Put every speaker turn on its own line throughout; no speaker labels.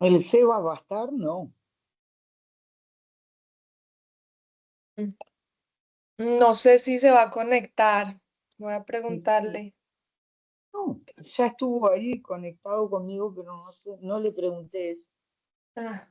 ¿El Seba va a estar? No.
Mm, No sé si se va a conectar. Voy a
Sí.
preguntarle.
No, ya estuvo ahí conectado conmigo, pero no sé, no le pregunté eso.
Ah.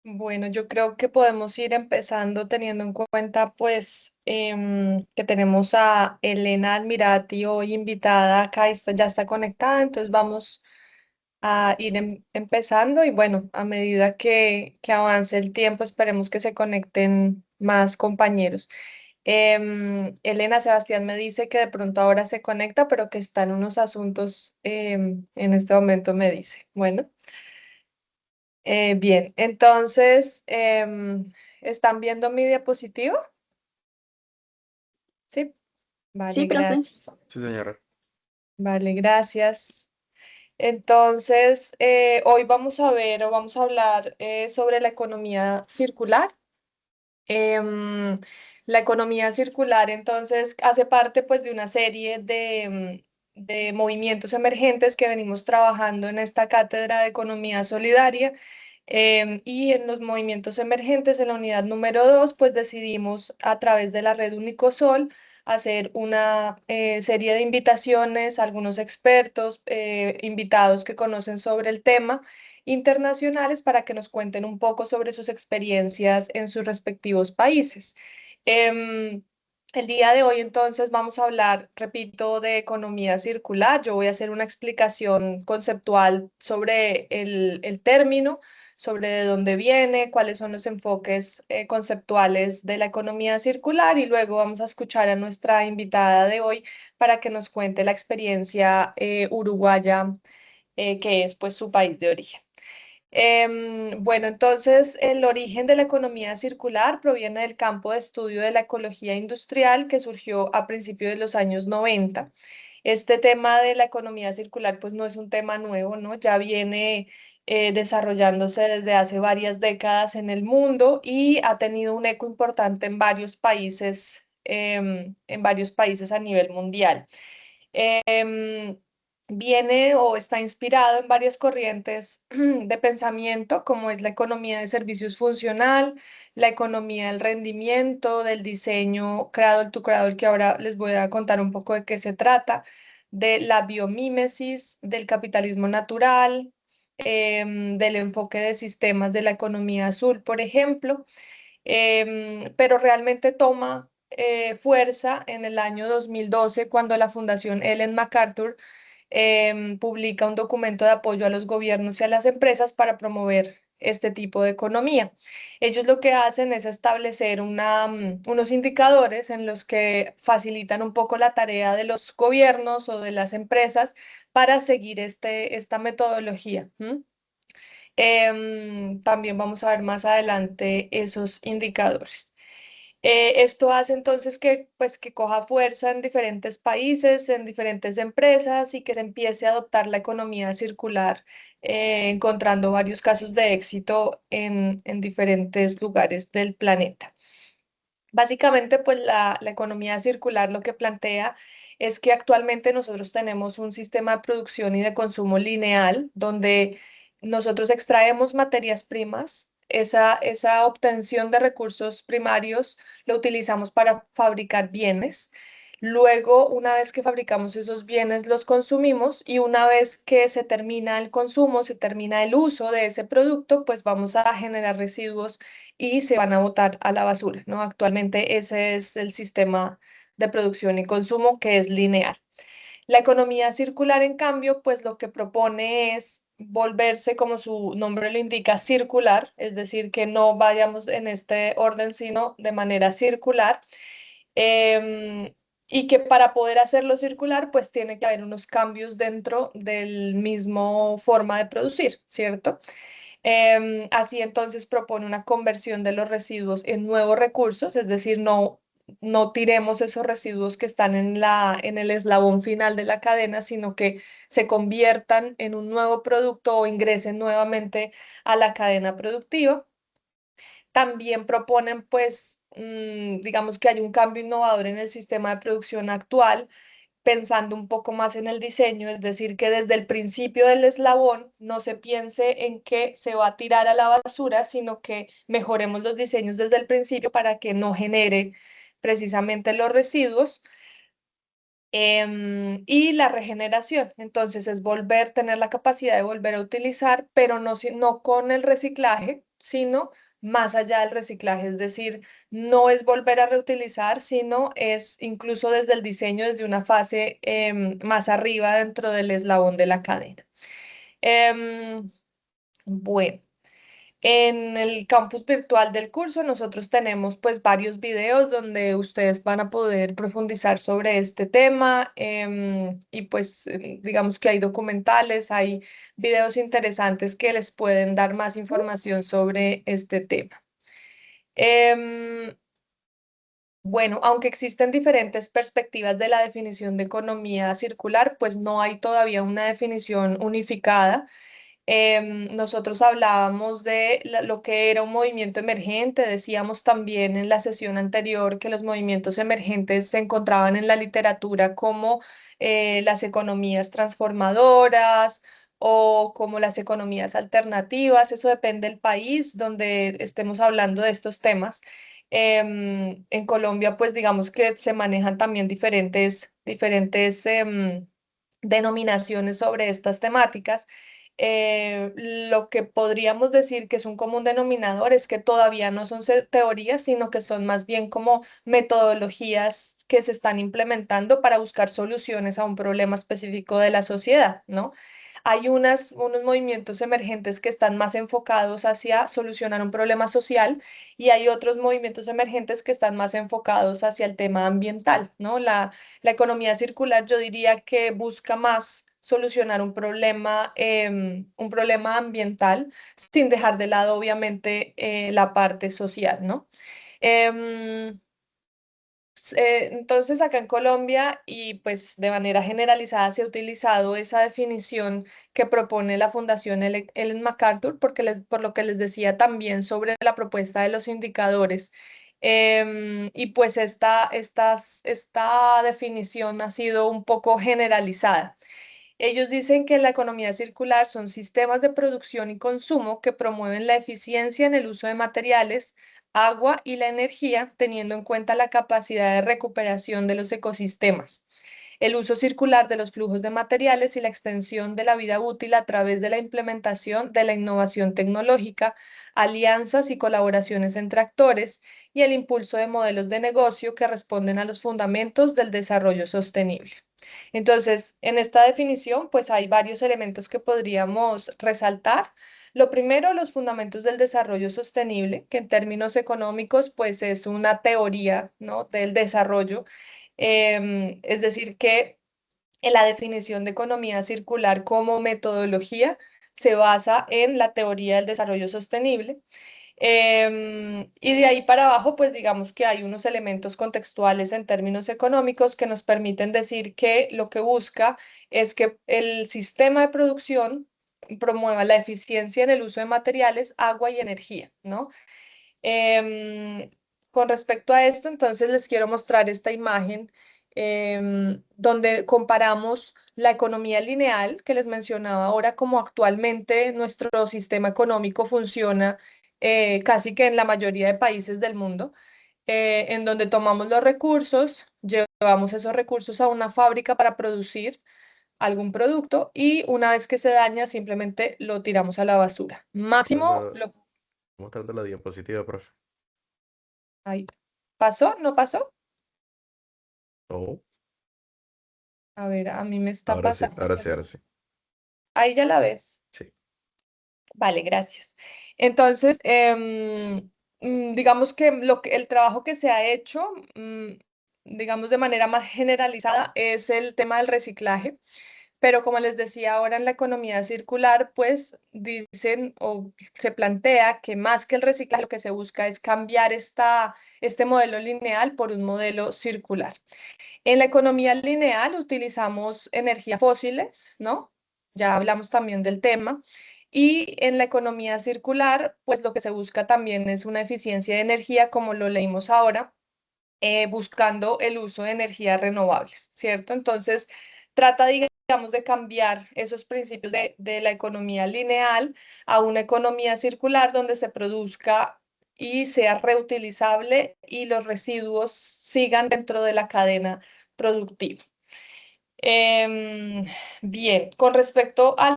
Bueno, yo creo que podemos ir empezando teniendo en cuenta pues que tenemos a Elena Admirati hoy invitada acá, ya está conectada, entonces vamos a ir empezando y bueno, a medida que avance el tiempo esperemos que se conecten más compañeros. Elena Sebastián me dice que de pronto ahora se conecta, pero que está en unos asuntos en este momento me dice. Bueno. Bien, entonces, ¿están viendo mi diapositiva? Sí,
Sí,
vale,
profe.
gracias.
Sí, señora.
Vale, gracias. Entonces, hoy vamos a ver o vamos a hablar sobre la economía circular. Em, la economía circular entonces hace parte pues de una serie de movimientos emergentes que venimos trabajando en esta cátedra de economía solidaria. Y en los movimientos emergentes, en la unidad número 2 pues decidimos a través de la red Unicosol hacer una serie de invitaciones a algunos expertos, invitados que conocen sobre el tema internacionales para que nos cuenten un poco sobre sus experiencias en sus respectivos países. Em, el día de hoy entonces vamos a hablar, repito, de economía circular. Yo voy a hacer una explicación conceptual sobre el término, sobre de dónde viene, cuáles son los enfoques conceptuales de la economía circular y luego vamos a escuchar a nuestra invitada de hoy para que nos cuente la experiencia uruguaya, que es pues su país de origen. Bueno, entonces el origen de la economía circular proviene del campo de estudio de la ecología industrial que surgió a principios de los años 90. Este tema de la economía circular pues no es un tema nuevo, ¿no? Ya viene desarrollándose desde hace varias décadas en el mundo y ha tenido un eco importante en varios países a nivel mundial. Em, Viene o está inspirado en varias corrientes de pensamiento, como es la economía de servicios funcional, la economía del rendimiento, del diseño Cradle to Cradle, que ahora les voy a contar un poco de qué se trata, de la biomímesis, del capitalismo natural, del enfoque de sistemas de la economía azul, por ejemplo. Pero realmente toma fuerza en el año 2012 cuando la Fundación Ellen MacArthur publica un documento de apoyo a los gobiernos y a las empresas para promover este tipo de economía. Ellos lo que hacen es establecer unos indicadores en los que facilitan un poco la tarea de los gobiernos o de las empresas para seguir esta metodología. También vamos a ver más adelante esos indicadores. Esto hace entonces pues, que coja fuerza en diferentes países, en diferentes empresas y que se empiece a adoptar la economía circular, encontrando varios casos de éxito en diferentes lugares del planeta. Básicamente, pues la economía circular lo que plantea es que actualmente nosotros tenemos un sistema de producción y de consumo lineal donde nosotros extraemos materias primas, esa obtención de recursos primarios lo utilizamos para fabricar bienes. Luego, una vez que fabricamos esos bienes, los consumimos y una vez que se termina el consumo, se termina el uso de ese producto, pues vamos a generar residuos y se van a botar a la basura, ¿no? Actualmente ese es el sistema de producción y consumo que es lineal. La economía circular, en cambio, pues lo que propone es volverse, como su nombre lo indica, circular, es decir, que no vayamos en este orden, sino de manera circular. em, y que para poder hacerlo circular, pues tiene que haber unos cambios dentro del mismo forma de producir, ¿cierto? Así entonces propone una conversión de los residuos en nuevos recursos, es decir, no tiremos esos residuos que están en el eslabón final de la cadena, sino que se conviertan en un nuevo producto o ingresen nuevamente a la cadena productiva. También proponen, pues, digamos que hay un cambio innovador en el sistema de producción actual pensando un poco más en el diseño, es decir, que desde el principio del eslabón no se piense en que se va a tirar a la basura, sino que mejoremos los diseños desde el principio para que no genere precisamente los residuos. Y la regeneración, entonces es tener la capacidad de volver a utilizar, pero no con el reciclaje, sino más allá del reciclaje, es decir, no es volver a reutilizar, sino es incluso desde el diseño, desde una fase más arriba dentro del eslabón de la cadena. Em, bueno. En el campus virtual del curso nosotros tenemos pues varios videos donde ustedes van a poder profundizar sobre este tema y pues digamos que hay documentales, hay videos interesantes que les pueden dar más información sobre este tema. Em, bueno, aunque existen diferentes perspectivas de la definición de economía circular, pues no hay todavía una definición unificada. Nosotros hablábamos de lo que era un movimiento emergente, decíamos también en la sesión anterior que los movimientos emergentes se encontraban en la literatura como las economías transformadoras o como las economías alternativas, eso depende del país donde estemos hablando de estos temas. En Colombia, pues digamos que se manejan también diferentes denominaciones sobre estas temáticas. Lo que podríamos decir que es un común denominador es que todavía no son teorías, sino que son más bien como metodologías que se están implementando para buscar soluciones a un problema específico de la sociedad, ¿no? Hay unos movimientos emergentes que están más enfocados hacia solucionar un problema social y hay otros movimientos emergentes que están más enfocados hacia el tema ambiental, ¿no? La economía circular yo diría que busca más solucionar un problema ambiental sin dejar de lado obviamente la parte social, ¿no? Em, entonces, acá en Colombia y pues de manera generalizada se ha utilizado esa definición que propone la Fundación Ellen MacArthur, por lo que les decía también sobre la propuesta de los indicadores. Y pues esta definición ha sido un poco generalizada. Ellos dicen que la economía circular son sistemas de producción y consumo que promueven la eficiencia en el uso de materiales, agua y la energía, teniendo en cuenta la capacidad de recuperación de los ecosistemas, el uso circular de los flujos de materiales y la extensión de la vida útil a través de la implementación de la innovación tecnológica, alianzas y colaboraciones entre actores y el impulso de modelos de negocio que responden a los fundamentos del desarrollo sostenible. Entonces, en esta definición, pues hay varios elementos que podríamos resaltar. Lo primero, los fundamentos del desarrollo sostenible, que en términos económicos, pues es una teoría, ¿no? Del desarrollo. Es decir, que en la definición de economía circular como metodología se basa en la teoría del desarrollo sostenible. Y de ahí para abajo, pues digamos que hay unos elementos contextuales en términos económicos que nos permiten decir que lo que busca es que el sistema de producción promueva la eficiencia en el uso de materiales, agua y energía, ¿no? Em, con respecto a esto, entonces les quiero mostrar esta imagen donde comparamos la economía lineal que les mencionaba ahora, como actualmente nuestro sistema económico funciona casi que en la mayoría de países del mundo, en donde tomamos los recursos, llevamos esos recursos a una fábrica para producir algún producto y una vez que se daña simplemente lo tiramos a la basura. Máximo
Mostrando,
lo...
mostrando la diapositiva, profe.
Ahí. ¿Pasó? ¿No pasó?
Oh,
A ver, a mí me está
ahora sí,
pasando.
ahora sí, ahora sí.
Ahí ya la ves.
Sí.
Vale, gracias. Entonces, digamos que, el trabajo que se ha hecho, digamos de manera más generalizada, es el tema del reciclaje. Pero como les decía ahora en la economía circular, pues dicen o se plantea que más que el reciclaje, lo que se busca es cambiar este modelo lineal por un modelo circular. En la economía lineal utilizamos energías fósiles, ¿no? Ya hablamos también del tema. Y en la economía circular, pues lo que se busca también es una eficiencia de energía, como lo leímos ahora, buscando el uso de energías renovables, ¿cierto? Entonces, trata, digamos, de cambiar esos principios de la economía lineal a una economía circular donde se produzca y sea reutilizable y los residuos sigan dentro de la cadena productiva. Bien, con respecto a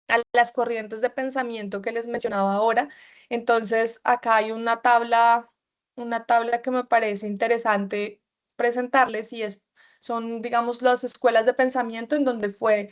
a las corrientes de pensamiento que les mencionaba ahora. Entonces, acá hay una tabla que me parece interesante presentarles y son, digamos, las escuelas de pensamiento en donde fue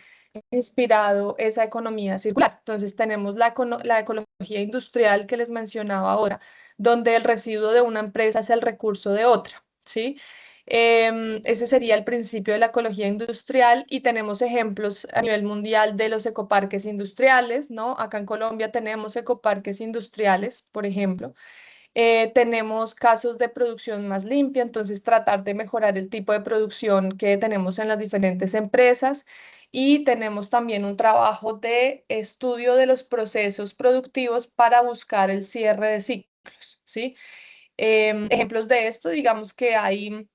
inspirado esa economía circular. Entonces, tenemos la ecología industrial que les mencionaba ahora, donde el residuo de una empresa es el recurso de otra, ¿sí? Ese sería el principio de la ecología industrial y tenemos ejemplos a nivel mundial de los ecoparques industriales, ¿no? Acá en Colombia tenemos ecoparques industriales, por ejemplo. Tenemos casos de producción más limpia, entonces tratar de mejorar el tipo de producción que tenemos en las diferentes empresas y tenemos también un trabajo de estudio de los procesos productivos para buscar el cierre de ciclos, ¿sí? Ejemplos de esto, digamos que hay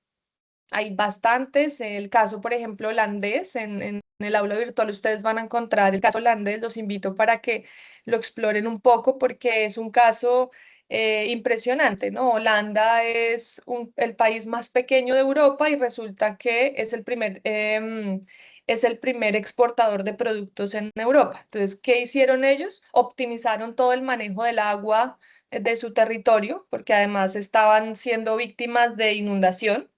bastantes. El caso, por ejemplo, holandés, en el aula virtual ustedes van a encontrar el caso holandés. Los invito para que lo exploren un poco porque es un caso impresionante, ¿no? Holanda es el país más pequeño de Europa y resulta que es el primer exportador de productos en Europa. Entonces, ¿qué hicieron ellos? Optimizaron todo el manejo del agua de su territorio, porque además estaban siendo víctimas de inundación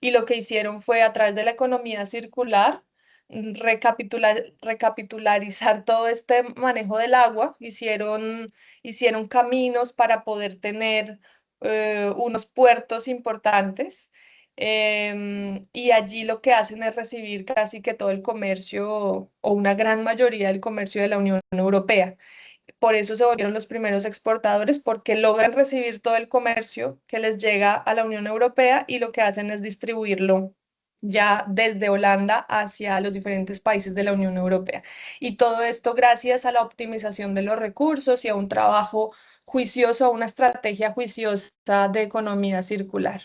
y lo que hicieron fue a través de la economía circular recapitularizar todo este manejo del agua, hicieron caminos para poder tener unos puertos importantes. Y allí lo que hacen es recibir casi que todo el comercio o una gran mayoría del comercio de la Unión Europea. Por eso se volvieron los primeros exportadores, porque logran recibir todo el comercio que les llega a la Unión Europea y lo que hacen es distribuirlo ya desde Holanda hacia los diferentes países de la Unión Europea. Y todo esto gracias a la optimización de los recursos y a un trabajo juicioso, a una estrategia juiciosa de economía circular.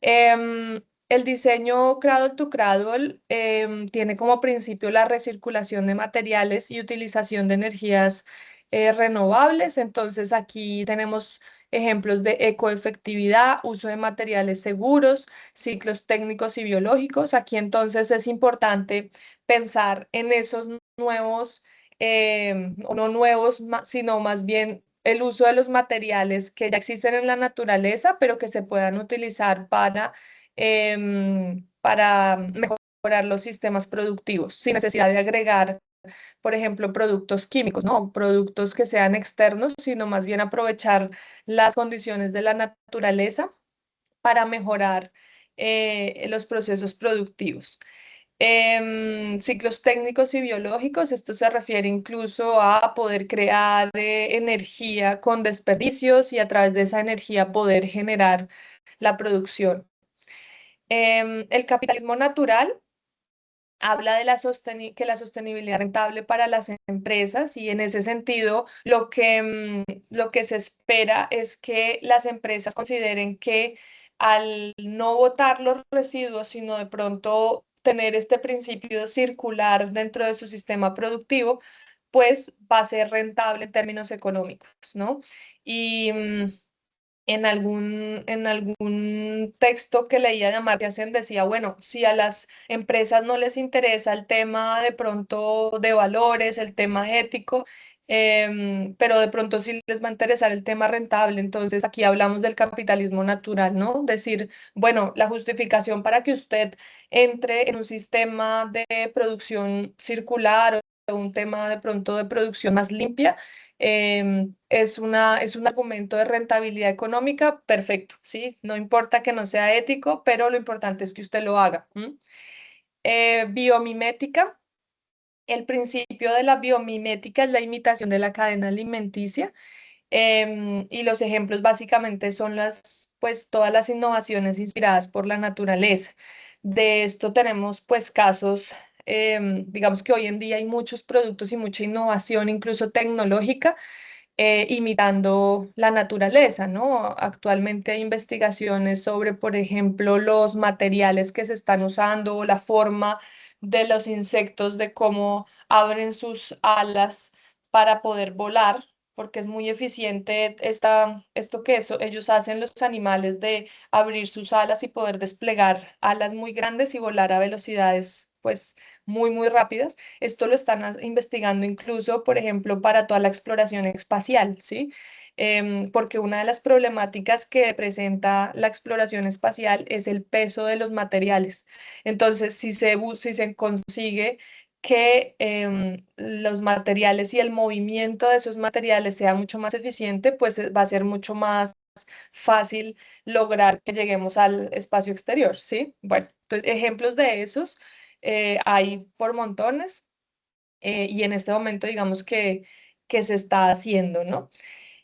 El diseño Cradle to Cradle tiene como principio la recirculación de materiales y utilización de energías renovables. Entonces aquí tenemos ejemplos de ecoefectividad, uso de materiales seguros, ciclos técnicos y biológicos. Aquí entonces es importante pensar en esos nuevos, o no nuevos, sino más bien el uso de los materiales que ya existen en la naturaleza, pero que se puedan utilizar para mejorar los sistemas productivos sin necesidad de agregar, por ejemplo, productos químicos, ¿no? Productos que sean externos, sino más bien aprovechar las condiciones de la naturaleza para mejorar los procesos productivos. Ciclos técnicos y biológicos, esto se refiere incluso a poder crear energía con desperdicios y a través de esa energía poder generar la producción. El capitalismo natural habla de que la sostenibilidad rentable para las empresas y en ese sentido lo que se espera es que las empresas consideren que al no botar los residuos, sino de pronto tener este principio circular dentro de su sistema productivo, pues va a ser rentable en términos económicos, ¿no? Y en algún texto que leía de Amartya Sen decía, bueno, si a las empresas no les interesa el tema de pronto de valores, el tema ético, pero de pronto sí les va a interesar el tema rentable. Entonces aquí hablamos del capitalismo natural, ¿no? Decir, bueno, la justificación para que usted entre en un sistema de producción circular o un tema de pronto de producción más limpia es un argumento de rentabilidad económica perfecto, ¿sí? No importa que no sea ético, pero lo importante es que usted lo haga. Biomimética. El principio de la biomimética es la imitación de la cadena alimenticia. Y los ejemplos básicamente son pues todas las innovaciones inspiradas por la naturaleza. De esto tenemos pues casos, digamos que hoy en día hay muchos productos y mucha innovación, incluso tecnológica, imitando la naturaleza, ¿no? Actualmente hay investigaciones sobre, por ejemplo, los materiales que se están usando o la forma de los insectos, de cómo abren sus alas para poder volar, porque es muy eficiente esto que ellos hacen los animales de abrir sus alas y poder desplegar alas muy grandes y volar a velocidades pues muy rápidas. Esto lo están investigando incluso, por ejemplo, para toda la exploración espacial, ¿sí? Porque una de las problemáticas que presenta la exploración espacial es el peso de los materiales. Entonces, si se consigue que los materiales y el movimiento de esos materiales sea mucho más eficiente, pues va a ser mucho más fácil lograr que lleguemos al espacio exterior, ¿sí? Bueno, entonces ejemplos de esos hay por montones y en este momento digamos que se está haciendo, ¿no?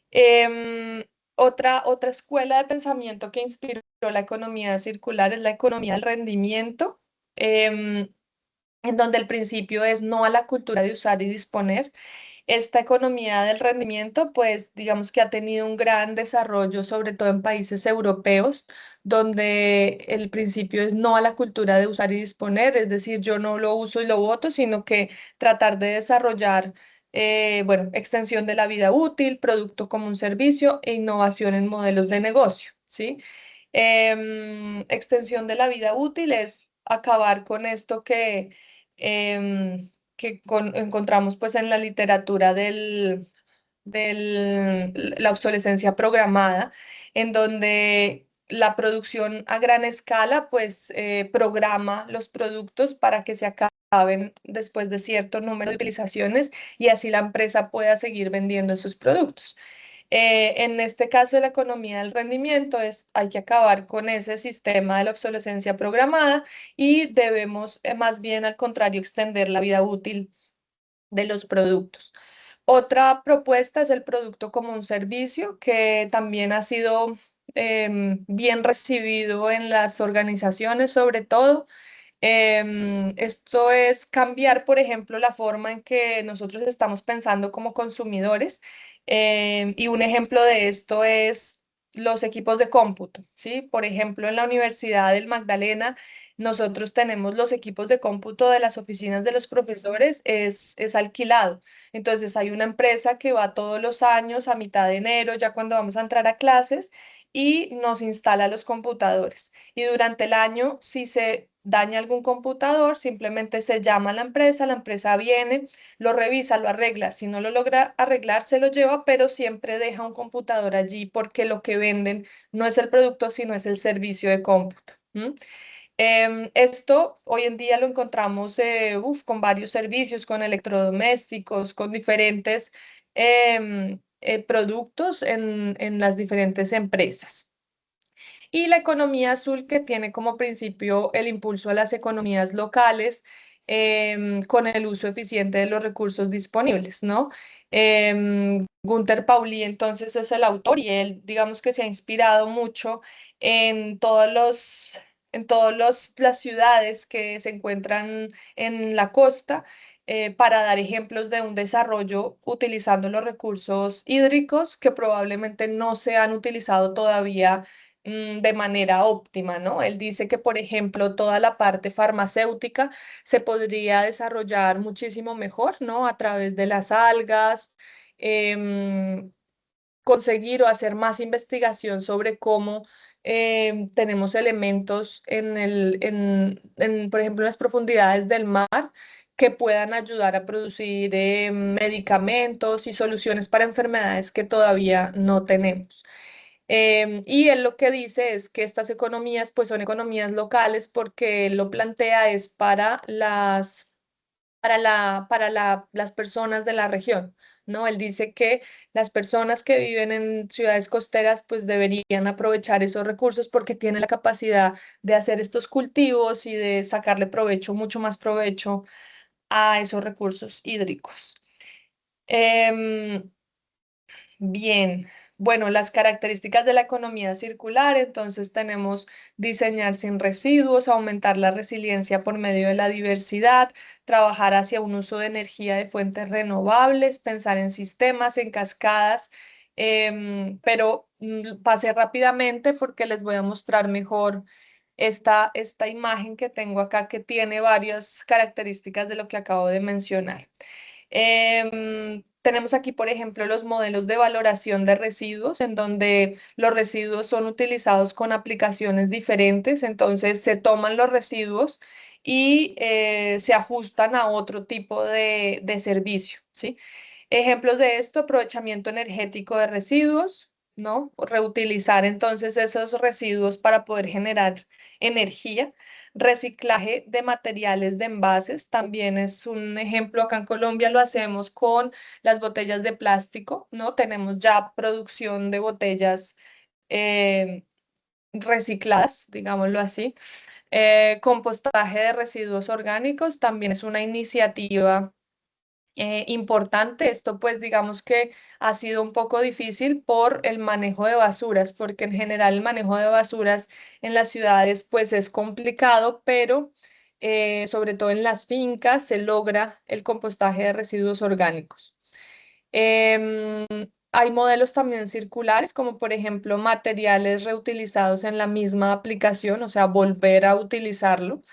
Em, otra escuela de pensamiento que inspiró la economía circular es la economía del rendimiento, em, en donde el principio es no a la cultura de usar y disponer. Esta economía del rendimiento, pues digamos que ha tenido un gran desarrollo, sobre todo en países europeos, donde el principio es no a la cultura de usar y disponer, es decir, yo no lo uso y lo boto, sino que tratar de desarrollar, bueno, extensión de la vida útil, producto como un servicio e innovación en modelos de negocio, ¿sí? Extensión de la vida útil es acabar con esto que encontramos pues en la literatura la obsolescencia programada, en donde la producción a gran escala pues programa los productos para que se acaben después de cierto número de utilizaciones y así la empresa pueda seguir vendiendo esos productos. En este caso de la economía del rendimiento hay que acabar con ese sistema de la obsolescencia programada y debemos más bien al contrario extender la vida útil de los productos. Otra propuesta es el producto como un servicio que también ha sido bien recibido en las organizaciones sobre todo. Esto es cambiar, por ejemplo, la forma en que nosotros estamos pensando como consumidores. Y un ejemplo de esto es los equipos de cómputo, ¿sí? Por ejemplo, en la Universidad del Magdalena, nosotros tenemos los equipos de cómputo de las oficinas de los profesores, es alquilado. Entonces, hay una empresa que va todos los años a mitad de enero, ya cuando vamos a entrar a clases, y nos instala los computadores. Y durante el año, si se daña algún computador, simplemente se llama a la empresa viene, lo revisa, lo arregla. Si no lo logra arreglar, se lo lleva, pero siempre deja un computador allí porque lo que venden no es el producto, sino es el servicio de cómputo. Esto hoy en día lo encontramos con varios servicios, con electrodomésticos, con diferentes productos en las diferentes empresas. Y la economía azul que tiene como principio el impulso a las economías locales con el uso eficiente de los recursos disponibles, ¿no? Gunther Pauli entonces es el autor y él digamos que se ha inspirado mucho en las ciudades que se encuentran en la costa para dar ejemplos de un desarrollo utilizando los recursos hídricos que probablemente no se han utilizado todavía de manera óptima, ¿no? Él dice que, por ejemplo, toda la parte farmacéutica se podría desarrollar muchísimo mejor, ¿no? A través de las algas, conseguir o hacer más investigación sobre cómo tenemos elementos por ejemplo, en las profundidades del mar que puedan ayudar a producir medicamentos y soluciones para enfermedades que todavía no tenemos. Y él lo que dice es que estas economías pues son economías locales porque él lo plantea es las personas de la región, ¿no? Él dice que las personas que viven en ciudades costeras pues deberían aprovechar esos recursos porque tienen la capacidad de hacer estos cultivos y de sacarle provecho, mucho más provecho a esos recursos hídricos. Em, Bien, bueno, las características de la economía circular, entonces tenemos diseñar sin residuos, aumentar la resiliencia por medio de la diversidad, trabajar hacia un uso de energía de fuentes renovables, pensar en sistemas, en cascadas, pero pasé rápidamente porque les voy a mostrar mejor esta imagen que tengo acá que tiene varias características de lo que acabo de mencionar. Tenemos aquí, por ejemplo, los modelos de valoración de residuos, en donde los residuos son utilizados con aplicaciones diferentes. Entonces, se toman los residuos y se ajustan a otro tipo de servicio, ¿sí? Ejemplos de esto: aprovechamiento energético de residuos, ¿no? Reutilizar entonces esos residuos para poder generar energía. Reciclaje de materiales de envases también es un ejemplo. Acá en Colombia lo hacemos con las botellas de plástico, ¿no? Tenemos ya producción de botellas eh, recicladas, digámoslo así. Compostaje de residuos orgánicos también es una iniciativa importante. Esto pues digamos que ha sido un poco difícil por el manejo de basuras, porque en general el manejo de basuras en las ciudades pues es complicado, pero sobre todo en las fincas se logra el compostaje de residuos orgánicos. Em, Hay modelos también circulares, como por ejemplo materiales reutilizados en la misma aplicación, o sea, volver a utilizarlo.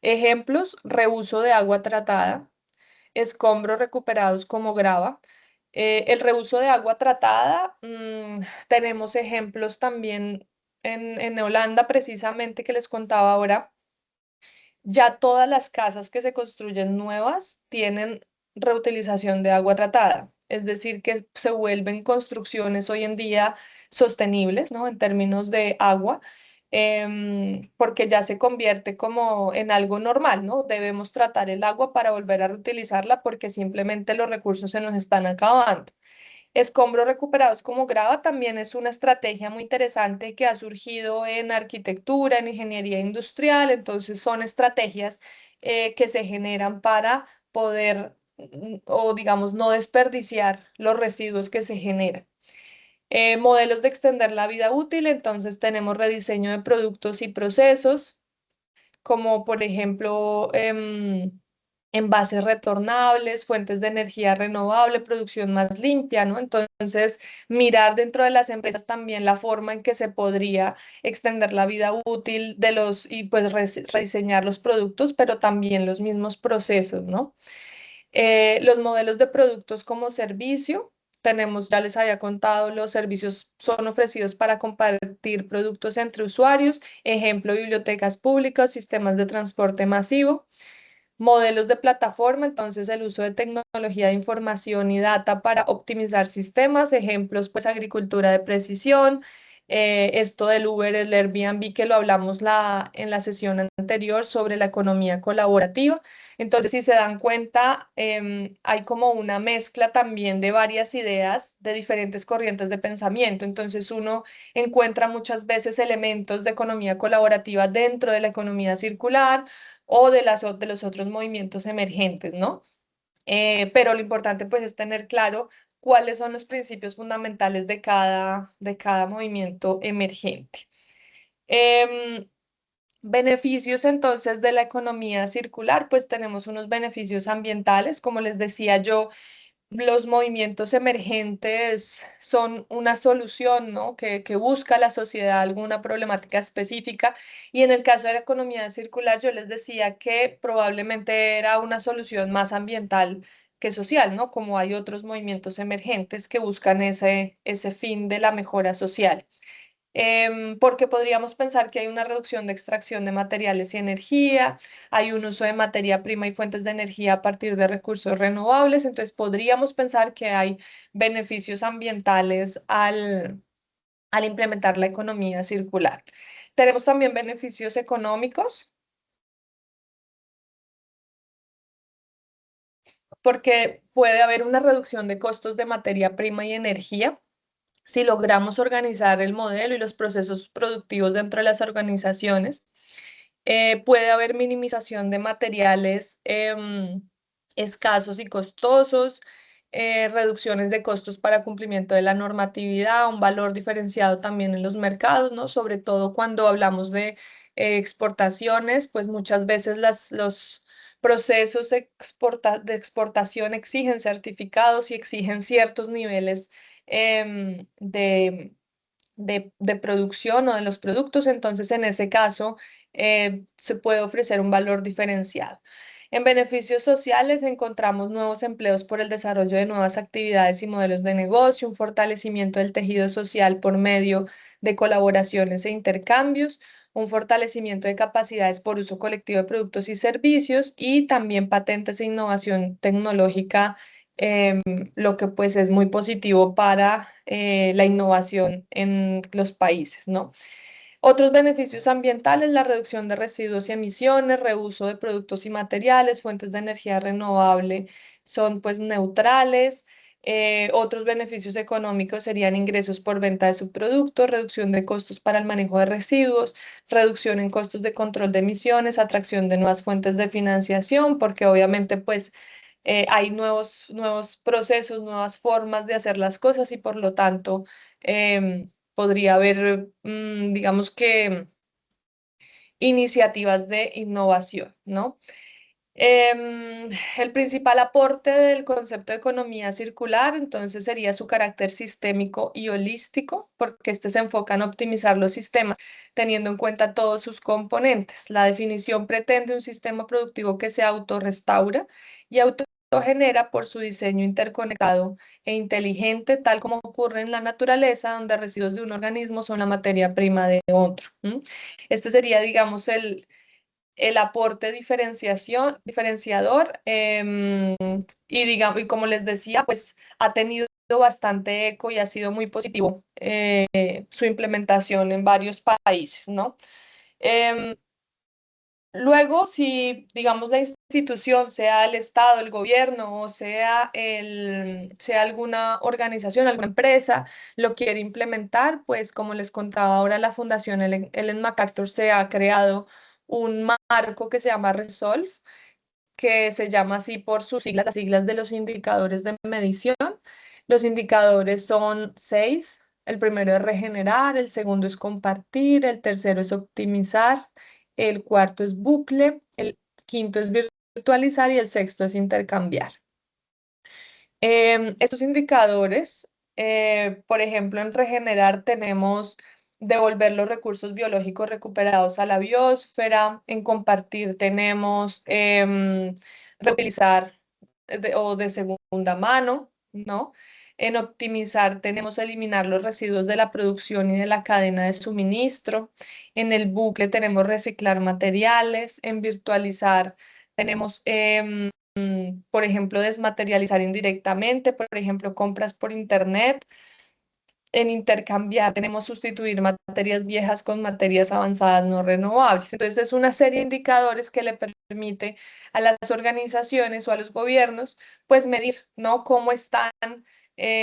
Ejemplos: reuso de agua tratada, escombros recuperados como grava. El reuso de agua tratada, tenemos ejemplos también en Holanda, precisamente, que les contaba ahora. Ya todas las casas que se construyen nuevas tienen reutilización de agua tratada, es decir, que se vuelven construcciones hoy en día sostenibles, ¿no? En términos de agua, porque ya se convierte como en algo normal, ¿no? Debemos tratar el agua para volver a reutilizarla porque simplemente los recursos se nos están acabando. Escombros recuperados como grava también es una estrategia muy interesante que ha surgido en arquitectura, en ingeniería industrial. Entonces son estrategias que se generan para poder, o digamos, no desperdiciar los residuos que se generan. Modelos de extender la vida útil, entonces tenemos rediseño de productos y procesos, como por ejemplo envases retornables, fuentes de energía renovable, producción más limpia, ¿no? Entonces, mirar dentro de las empresas también la forma en que se podría extender la vida útil de los y pues rediseñar los productos, pero también los mismos procesos, ¿no? Los modelos de productos como servicio. Tenemos, ya les había contado, los servicios son ofrecidos para compartir productos entre usuarios, ejemplo, bibliotecas públicas, sistemas de transporte masivo. Modelos de plataforma, entonces el uso de tecnología de información y data para optimizar sistemas, ejemplos, pues agricultura de precisión, esto del Uber, el Airbnb, que lo hablamos en la sesión anterior sobre la economía colaborativa. Entonces, si se dan cuenta, hay como una mezcla también de varias ideas de diferentes corrientes de pensamiento. Entonces, uno encuentra muchas veces elementos de economía colaborativa dentro de la economía circular o de los otros movimientos emergentes, ¿no? Pero lo importante pues es tener claro cuáles son los principios fundamentales de cada movimiento emergente. Em, Beneficios entonces de la economía circular, pues tenemos unos beneficios ambientales. Como les decía yo, los movimientos emergentes son una solución, ¿no? Que busca la sociedad alguna problemática específica. Y en el caso de la economía circular, yo les decía que probablemente era una solución más ambiental que social, ¿no? Como hay otros movimientos emergentes que buscan ese fin de la mejora social. Porque podríamos pensar que hay una reducción de extracción de materiales y energía, hay un uso de materia prima y fuentes de energía a partir de recursos renovables. Entonces podríamos pensar que hay beneficios ambientales al implementar la economía circular. Tenemos también beneficios económicos, porque puede haber una reducción de costos de materia prima y energía si logramos organizar el modelo y los procesos productivos dentro de las organizaciones. Puede haber minimización de materiales escasos y costosos, reducciones de costos para cumplimiento de la normatividad, un valor diferenciado también en los mercados, ¿no? Sobre todo cuando hablamos de exportaciones, pues muchas veces los procesos de exportación exigen certificados y exigen ciertos niveles de producción o de los productos. Entonces en ese caso se puede ofrecer un valor diferenciado. En beneficios sociales encontramos nuevos empleos por el desarrollo de nuevas actividades y modelos de negocio, un fortalecimiento del tejido social por medio de colaboraciones e intercambios, un fortalecimiento de capacidades por uso colectivo de productos y servicios y también patentes e innovación tecnológica, lo que pues es muy positivo para la innovación en los países, ¿no? Otros beneficios ambientales, la reducción de residuos y emisiones, reuso de productos y materiales, fuentes de energía renovable son pues neutrales. Otros beneficios económicos serían ingresos por venta de subproductos, reducción de costos para el manejo de residuos, reducción en costos de control de emisiones, atracción de nuevas fuentes de financiación, porque obviamente pues hay nuevos procesos, nuevas formas de hacer las cosas y por lo tanto podría haber, digamos que, iniciativas de innovación, ¿no? El principal aporte del concepto de economía circular, entonces, sería su carácter sistémico y holístico, porque este se enfoca en optimizar los sistemas teniendo en cuenta todos sus componentes. La definición pretende un sistema productivo que se autorrestaura y autogenera por su diseño interconectado e inteligente, tal como ocurre en la naturaleza, donde residuos de un organismo son la materia prima de otro. Este sería, digamos, el aporte diferenciador, y digamos, y como les decía, pues ha tenido bastante eco y ha sido muy positivo su implementación en varios países, ¿no? Em, Luego, si, digamos, la institución, sea el Estado, el gobierno, o sea alguna organización, alguna empresa, lo quiere implementar, pues como les contaba ahora, la Fundación Ellen MacArthur se ha creado un marco que se llama Resolve, que se llama así por sus siglas, las siglas de los indicadores de medición. Los indicadores son 6. El primero es regenerar, el segundo es compartir, el tercero es optimizar, el cuarto es bucle, el quinto es virtualizar y el sexto es intercambiar. Estos indicadores, por ejemplo, en regenerar tenemos devolver los recursos biológicos recuperados a la biosfera, en compartir tenemos reutilizar o de segunda mano, ¿no? En optimizar tenemos eliminar los residuos de la producción y de la cadena de suministro. En el bucle tenemos reciclar materiales. En virtualizar tenemos por ejemplo, desmaterializar indirectamente, por ejemplo, compras por internet. En intercambiar tenemos sustituir materias viejas con materias avanzadas no renovables. Entonces, es una serie de indicadores que le permite a las organizaciones o a los gobiernos, pues, medir, ¿no? Cómo están,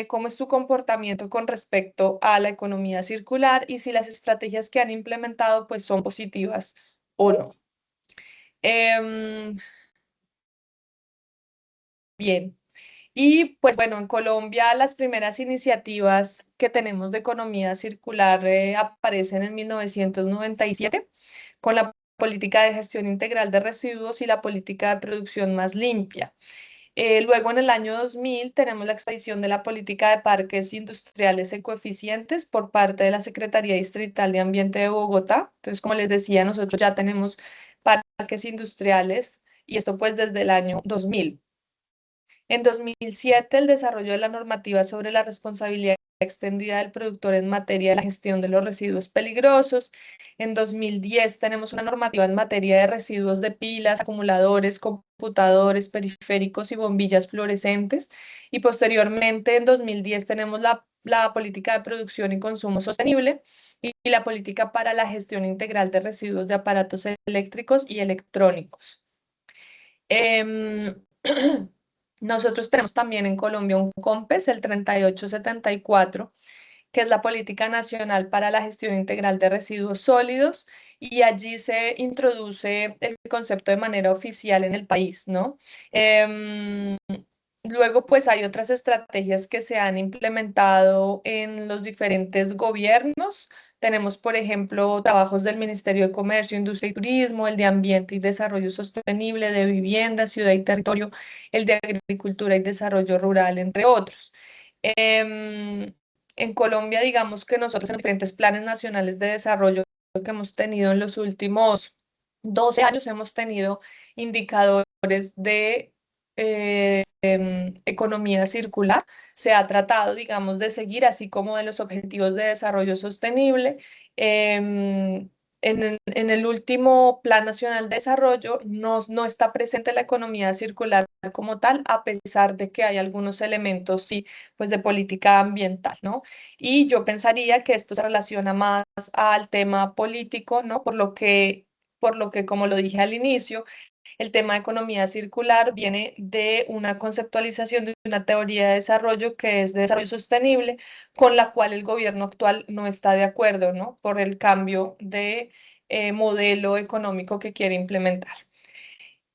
cómo es su comportamiento con respecto a la economía circular y si las estrategias que han implementado, pues, son positivas o no. Bien. Y pues bueno, en Colombia las primeras iniciativas que tenemos de economía circular aparecen en 1997 con la política de gestión integral de residuos y la política de producción más limpia. Luego en el año 2000 tenemos la expedición de la política de parques industriales ecoeficientes por parte de la Secretaría Distrital de Ambiente de Bogotá. Entonces, como les decía, nosotros ya tenemos parques industriales y esto pues desde el año 2000. En 2007, el desarrollo de la normativa sobre la responsabilidad extendida del productor en materia de la gestión de los residuos peligrosos. En 2010 tenemos una normativa en materia de residuos de pilas, acumuladores, computadores, periféricos y bombillas fluorescentes. Y posteriormente, en 2010, tenemos la política de producción y consumo sostenible y la política para la gestión integral de residuos de aparatos eléctricos y electrónicos. Em, Nosotros tenemos también en Colombia un COMPES, el 3874, que es la Política Nacional para la Gestión Integral de Residuos Sólidos, y allí se introduce el concepto de manera oficial en el país, ¿no? Luego, pues hay otras estrategias que se han implementado en los diferentes gobiernos. Tenemos, por ejemplo, trabajos del Ministerio de Comercio, Industria y Turismo, el de Ambiente y Desarrollo Sostenible, de Vivienda, Ciudad y Territorio, el de Agricultura y Desarrollo Rural, entre otros. En Colombia, digamos que nosotros en diferentes planes nacionales de desarrollo que hemos tenido en los últimos 12 años, hemos tenido indicadores de economía circular. Se ha tratado, digamos, de seguir, así como de los objetivos de desarrollo sostenible. En el último Plan Nacional de Desarrollo no está presente la economía circular como tal, a pesar de que hay algunos elementos, sí, pues de política ambiental, ¿no? Y yo pensaría que esto se relaciona más al tema político, ¿no? Por lo que, como lo dije al inicio, el tema de economía circular viene de una conceptualización de una teoría de desarrollo que es de desarrollo sostenible, con la cual el gobierno actual no está de acuerdo, ¿no? Por el cambio de modelo económico que quiere implementar.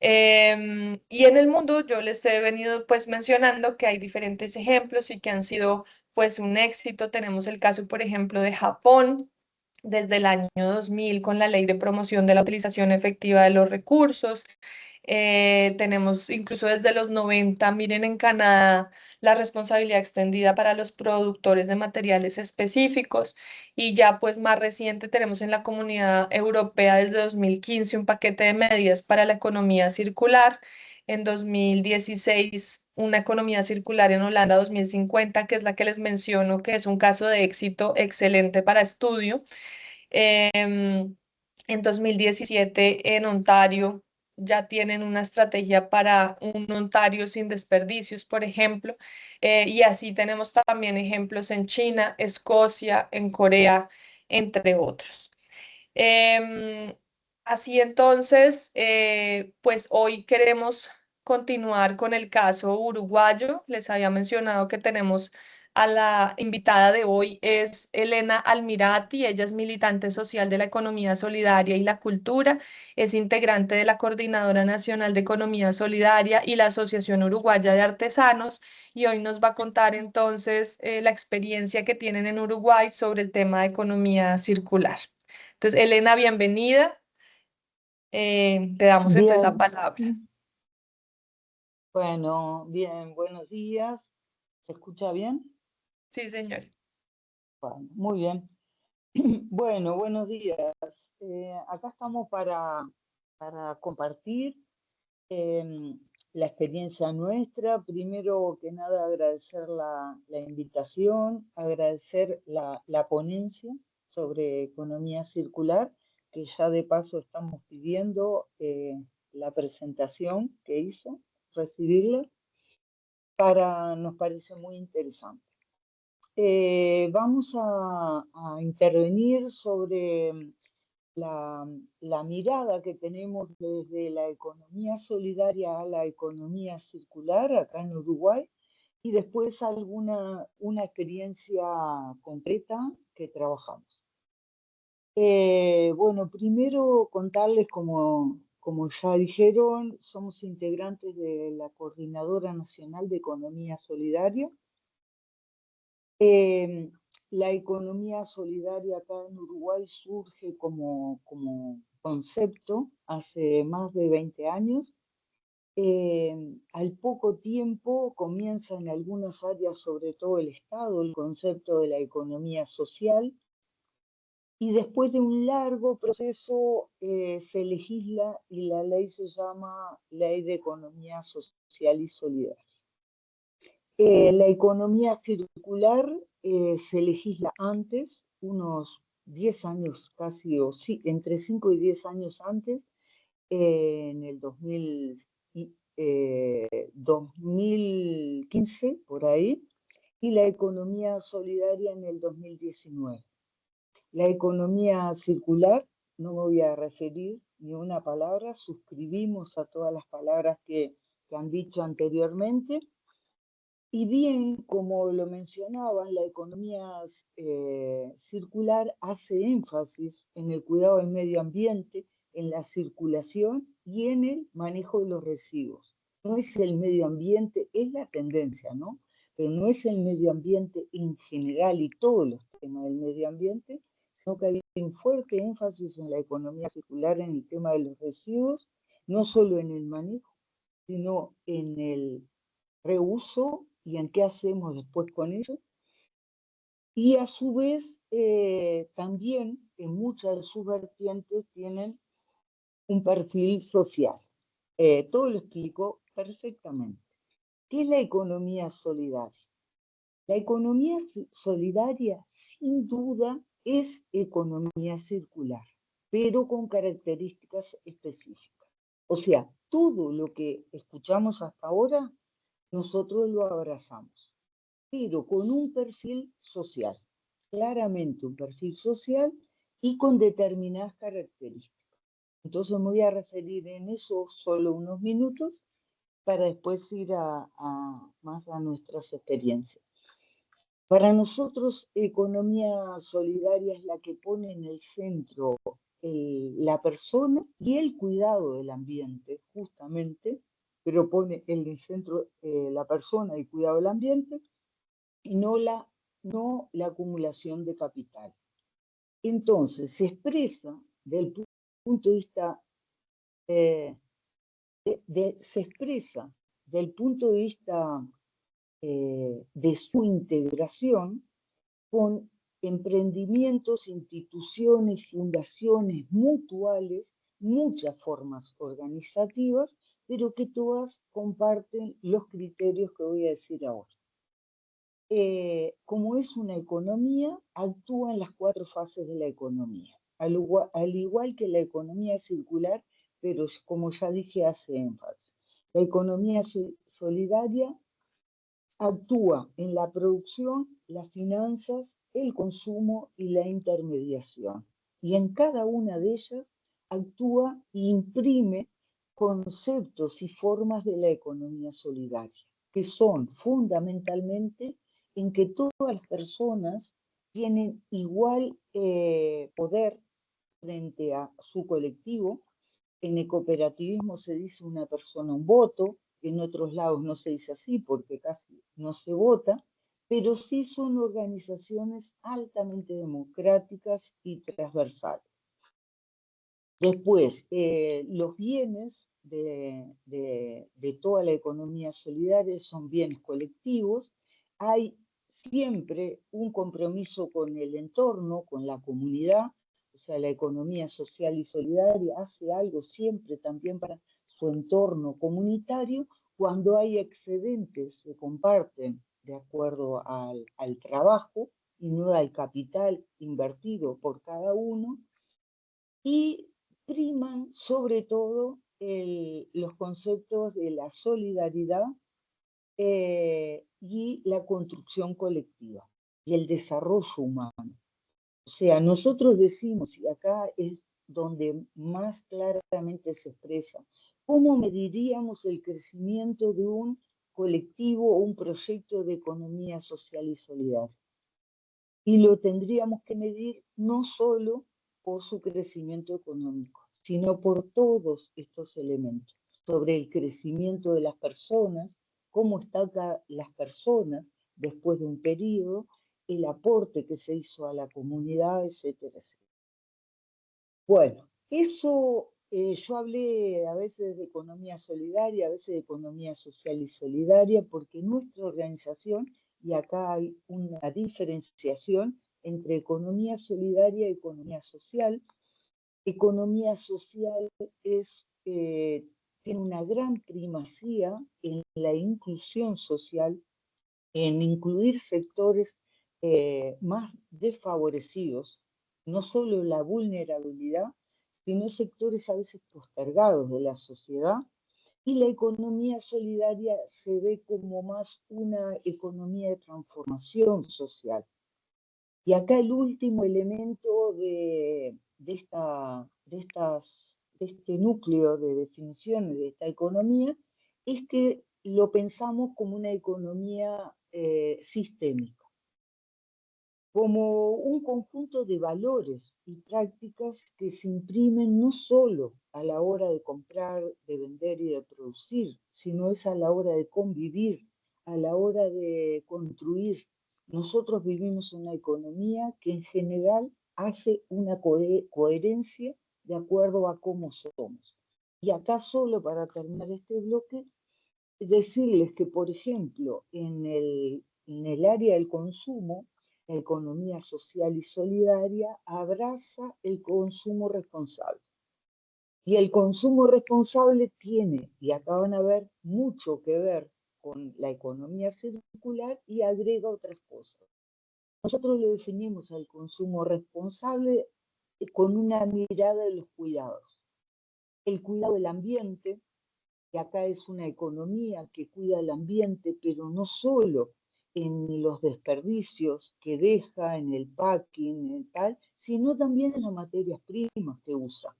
Y en el mundo yo les he venido pues mencionando que hay diferentes ejemplos y que han sido pues un éxito. Tenemos el caso, por ejemplo, de Japón desde el año 2000 con la Ley de Promoción de la Utilización Efectiva de los Recursos. Tenemos incluso desde los 90, miren en Canadá, la responsabilidad extendida para los productores de materiales específicos, y ya pues más reciente tenemos en la Comunidad Europea desde 2015 un paquete de medidas para la economía circular. En 2016 una economía circular en Holanda 2050, que es la que les menciono, que es un caso de éxito excelente para estudio. En 2017 en Ontario ya tienen una estrategia para un Ontario sin desperdicios, por ejemplo, y así tenemos también ejemplos en China, Escocia, en Corea, entre otros. Em, Así entonces, pues hoy queremos continuar con el caso uruguayo. Les había mencionado que tenemos a la invitada de hoy, es Elena Almirati. Ella es militante social de la economía solidaria y la cultura, es integrante de la Coordinadora Nacional de Economía Solidaria y la Asociación Uruguaya de Artesanos, y hoy nos va a contar entonces la experiencia que tienen en Uruguay sobre el tema de economía circular. Entonces, Elena, bienvenida. Te damos entonces la
Bien,
palabra.
bueno, bien, buenos días. ¿Se escucha bien?
Sí, señor.
Bueno, muy bien. Bueno, buenos días. Acá estamos para compartir em, la experiencia nuestra. Primero que nada, agradecer la invitación, agradecer la ponencia sobre economía circular, que ya de paso estamos pidiendo la presentación que hizo, recibirla, nos parece muy interesante. Vamos a intervenir sobre la mirada que tenemos desde la economía solidaria a la economía circular acá en Uruguay, y después una experiencia concreta que trabajamos. Bueno, primero contarles, como ya dijeron, somos integrantes de la Coordinadora Nacional de Economía Solidaria. La economía solidaria acá en Uruguay surge como concepto hace más de 20 años. Al poco tiempo comienza en algunas áreas, sobre todo el Estado, el concepto de la economía social, y después de un largo proceso se legisla y la ley se llama Ley de Economía Social y Solidaria. La economía circular se legisla antes, unos 10 años casi, o sí, entre 5 y 10 años antes, en el 2015, por ahí, y la economía solidaria en el 2019. La economía circular, no me voy a referir ni una palabra, suscribimos a todas las palabras que han dicho anteriormente. Y bien, como lo mencionaban, la economía circular hace énfasis en el cuidado del medio ambiente, en la circulación y en el manejo de los residuos. No es el medio ambiente, es la tendencia, ¿no? Pero no es el medio ambiente en general y todos los temas del medio ambiente, sino que hay un fuerte énfasis en la economía circular, en el tema de los residuos, no solo en el manejo, sino en el reuso y en qué hacemos después con eso. Y a su vez, también en muchas de sus vertientes tienen un perfil social. todo lo explicó perfectamente. ¿Qué es la economía solidaria? La economía solidaria, sin duda, es economía circular, pero con características específicas. O sea, todo lo que escuchamos hasta ahora, nosotros lo abrazamos, pero con un perfil social, claramente un perfil social y con determinadas características. Entonces me voy a referir en eso solo unos minutos para después ir más a nuestras experiencias. Para nosotros, economía solidaria es la que pone en el centro la persona y el cuidado del ambiente, justamente, pero pone en el centro la persona y el cuidado del ambiente y no la acumulación de capital. Entonces, se expresa del punto de vista se expresa del punto de vista de su integración con emprendimientos, instituciones, fundaciones, mutuales, muchas formas organizativas, pero que todas comparten los criterios que voy a decir ahora. Como es una economía, actúa en las 4 fases de la economía, al igual que la economía circular, pero como ya dije, hace énfasis. La economía solidaria actúa en la producción, las finanzas, el consumo y la intermediación. Y en cada una de ellas actúa e imprime conceptos y formas de la economía solidaria, que son fundamentalmente en que todas las personas tienen igual poder frente a su colectivo. En el cooperativismo se dice una persona un voto, en otros lados no se dice así porque casi no se vota, pero sí son organizaciones altamente democráticas y transversales. Después, los bienes de toda la economía solidaria son bienes colectivos. Hay siempre un compromiso con el entorno, con la comunidad. O sea, la economía social y solidaria hace algo siempre también para su entorno comunitario. Cuando hay excedentes, se comparten de acuerdo al trabajo y no al capital invertido por cada uno. Y priman sobre todo los conceptos de la solidaridad y la construcción colectiva y el desarrollo humano. O sea, nosotros decimos, y acá es donde más claramente se expresa, ¿cómo mediríamos el crecimiento de un colectivo o un proyecto de economía social y solidaria? Y lo tendríamos que medir no solo por su crecimiento económico, sino por todos estos elementos, sobre el crecimiento de las personas, cómo están las personas después de un periodo, el aporte que se hizo a la comunidad, etcétera, etcétera. Bueno, eso yo hablé a veces de economía solidaria, a veces de economía social y solidaria, porque nuestra organización, y acá hay una diferenciación entre economía solidaria y economía social. Economía social tiene una gran primacía en la inclusión social, en incluir sectores más desfavorecidos, no solo la vulnerabilidad, sino sectores a veces postergados de la sociedad. Y la economía solidaria se ve como más una economía de transformación social. Y acá el último elemento de este núcleo de definiciones de esta economía es que lo pensamos como una economía sistémica, como un conjunto de valores y prácticas que se imprimen no solo a la hora de comprar, de vender y de producir, sino es a la hora de convivir, a la hora de construir. Nosotros vivimos una economía que en general hace una coherencia de acuerdo a cómo somos. Y acá solo para terminar este bloque, decirles que, por ejemplo, en el área del consumo, la economía social y solidaria abraza el consumo responsable. Y el consumo responsable tiene, y acá van a ver, mucho que ver con la economía circular y agrega otras cosas. Nosotros lo definimos al consumo responsable con una mirada de los cuidados. El cuidado del ambiente, que acá es una economía que cuida el ambiente, pero no solo en los desperdicios que deja, en el packing, en tal, sino también en las materias primas que usa.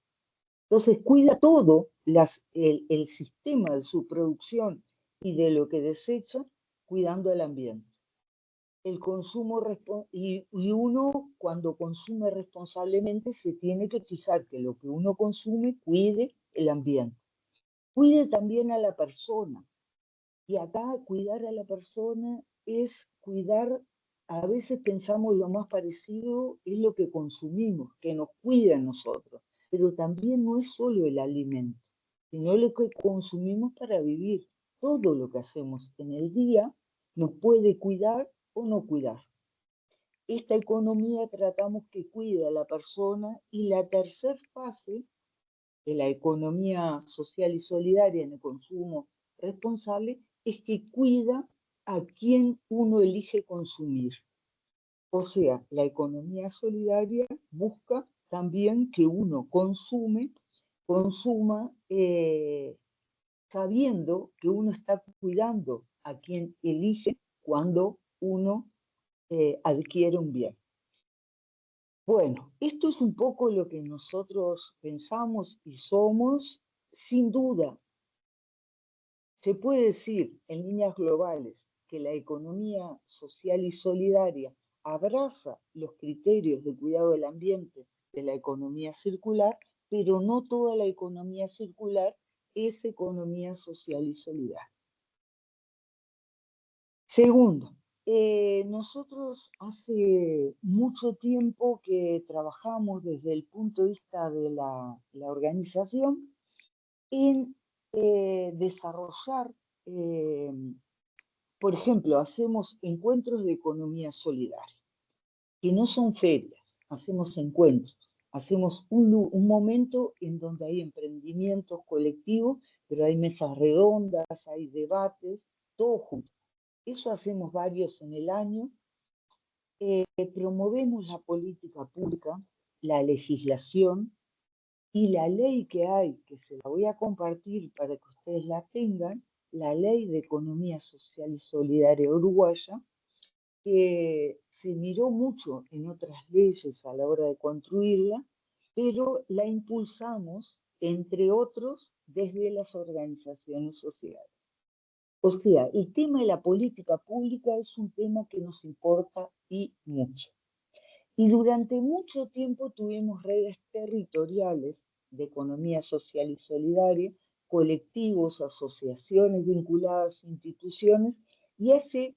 Entonces cuida todo el sistema de su producción y de lo que desecha, cuidando el ambiente. El consumo y uno cuando consume responsablemente se tiene que fijar que lo que uno consume cuide el ambiente. Cuide también a la persona. Y acá cuidar a la persona es cuidar, a veces pensamos lo más parecido es lo que consumimos, que nos cuida a nosotros, pero también no es solo el alimento, sino lo que consumimos para vivir. Todo lo que hacemos en el día nos puede cuidar o no cuidar. Esta economía tratamos que cuide a la persona y la tercera fase de la economía social y solidaria en el consumo responsable es que cuida a quien uno elige consumir. O sea, la economía solidaria busca también que uno consuma sabiendo que uno está cuidando a quien elige cuando uno adquiere un bien. Bueno, esto es un poco lo que nosotros pensamos y somos. Sin duda, se puede decir en líneas globales que la economía social y solidaria abraza los criterios de cuidado del ambiente de la economía circular, pero no toda la economía circular es economía social y solidaria. Segundo, nosotros hace mucho tiempo que trabajamos desde el punto de vista de la organización en desarrollar, por ejemplo, hacemos encuentros de economía solidaria, que no son ferias, hacemos encuentros, hacemos un momento en donde hay emprendimientos colectivos, pero hay mesas redondas, hay debates, todo junto. Eso hacemos varios en el año. Promovemos la política pública, la legislación y la ley que hay, que se la voy a compartir para que ustedes la tengan, la Ley de Economía Social y Solidaria Uruguaya, que se miró mucho en otras leyes a la hora de construirla, pero la impulsamos, entre otros, desde las organizaciones sociales. O sea, el tema de la política pública es un tema que nos importa y mucho. Y durante mucho tiempo tuvimos redes territoriales de economía social y solidaria, colectivos, asociaciones vinculadas a instituciones, y hace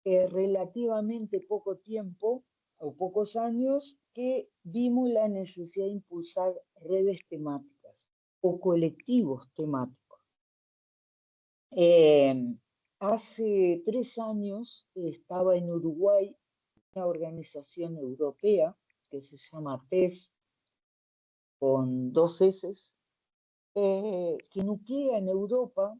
relativamente poco tiempo o pocos años que vimos la necesidad de impulsar redes temáticas o colectivos temáticos. Hace 3 años estaba en Uruguay una organización europea que se llama TES, con 2 S, que nuclea en Europa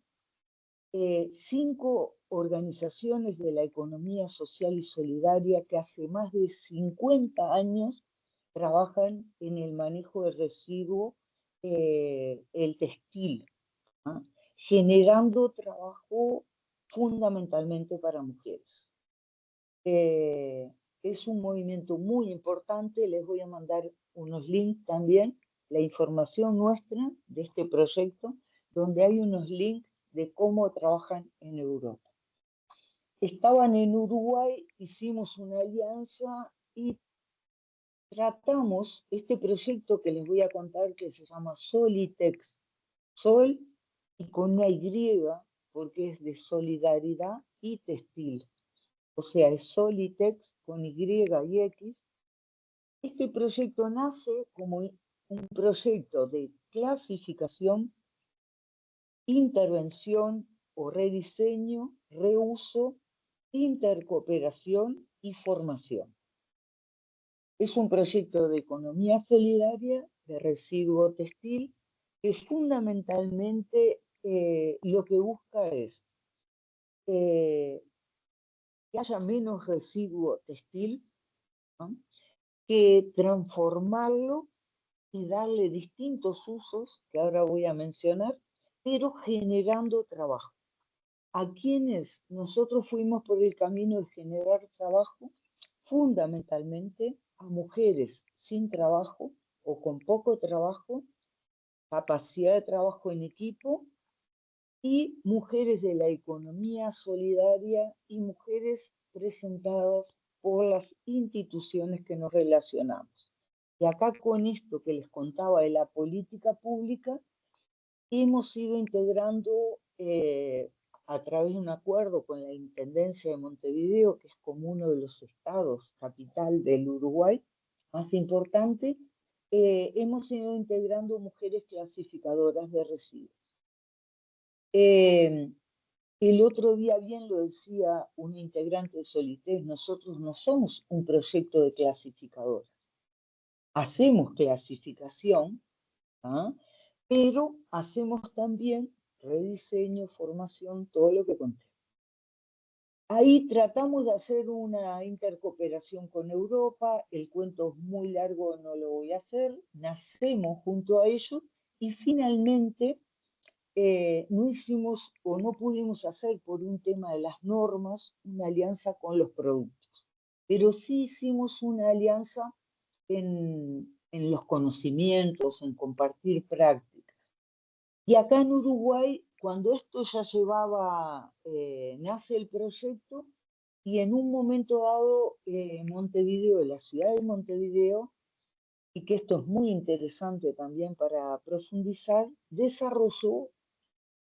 5 organizaciones de la economía social y solidaria que hace más de 50 años trabajan en el manejo de residuos, el textil, ¿no? Generando trabajo fundamentalmente para mujeres. Es un movimiento muy importante, les voy a mandar unos links también, la información nuestra de este proyecto, donde hay unos links de cómo trabajan en Europa. Estaban en Uruguay, hicimos una alianza y tratamos este proyecto que les voy a contar, que se llama Solitex, Sol y con una Y, porque es de solidaridad y textil. O sea, es Solitex con Y y X. Este proyecto nace como un proyecto de clasificación, intervención o rediseño, reuso, intercooperación y formación. Es un proyecto de economía solidaria de residuo textil que fundamentalmente lo que busca es que haya menos residuo textil, ¿no? Que transformarlo y darle distintos usos, que ahora voy a mencionar, pero generando trabajo. ¿A quienes nosotros fuimos por el camino de generar trabajo? Fundamentalmente a mujeres sin trabajo o con poco trabajo, capacidad de trabajo en equipo, y mujeres de la economía solidaria y mujeres presentadas por las instituciones que nos relacionamos. Y acá con esto que les contaba de la política pública, hemos ido integrando a través de un acuerdo con la Intendencia de Montevideo, que es como uno de los estados capital del Uruguay más importante, hemos ido integrando mujeres clasificadoras de residuos. El otro día bien lo decía un integrante de Solites, nosotros no somos un proyecto de clasificadora. Hacemos clasificación, ¿ah? Pero hacemos también rediseño, formación, todo lo que conté. Ahí tratamos de hacer una intercooperación con Europa, el cuento es muy largo, no lo voy a hacer, nacemos junto a ellos y finalmente no hicimos o no pudimos hacer por un tema de las normas una alianza con los productos, pero sí hicimos una alianza en los conocimientos, en compartir prácticas. Y acá en Uruguay, cuando esto ya llevaba, nace el proyecto, y en un momento dado Montevideo, la ciudad de Montevideo, y que esto es muy interesante también para profundizar, desarrolló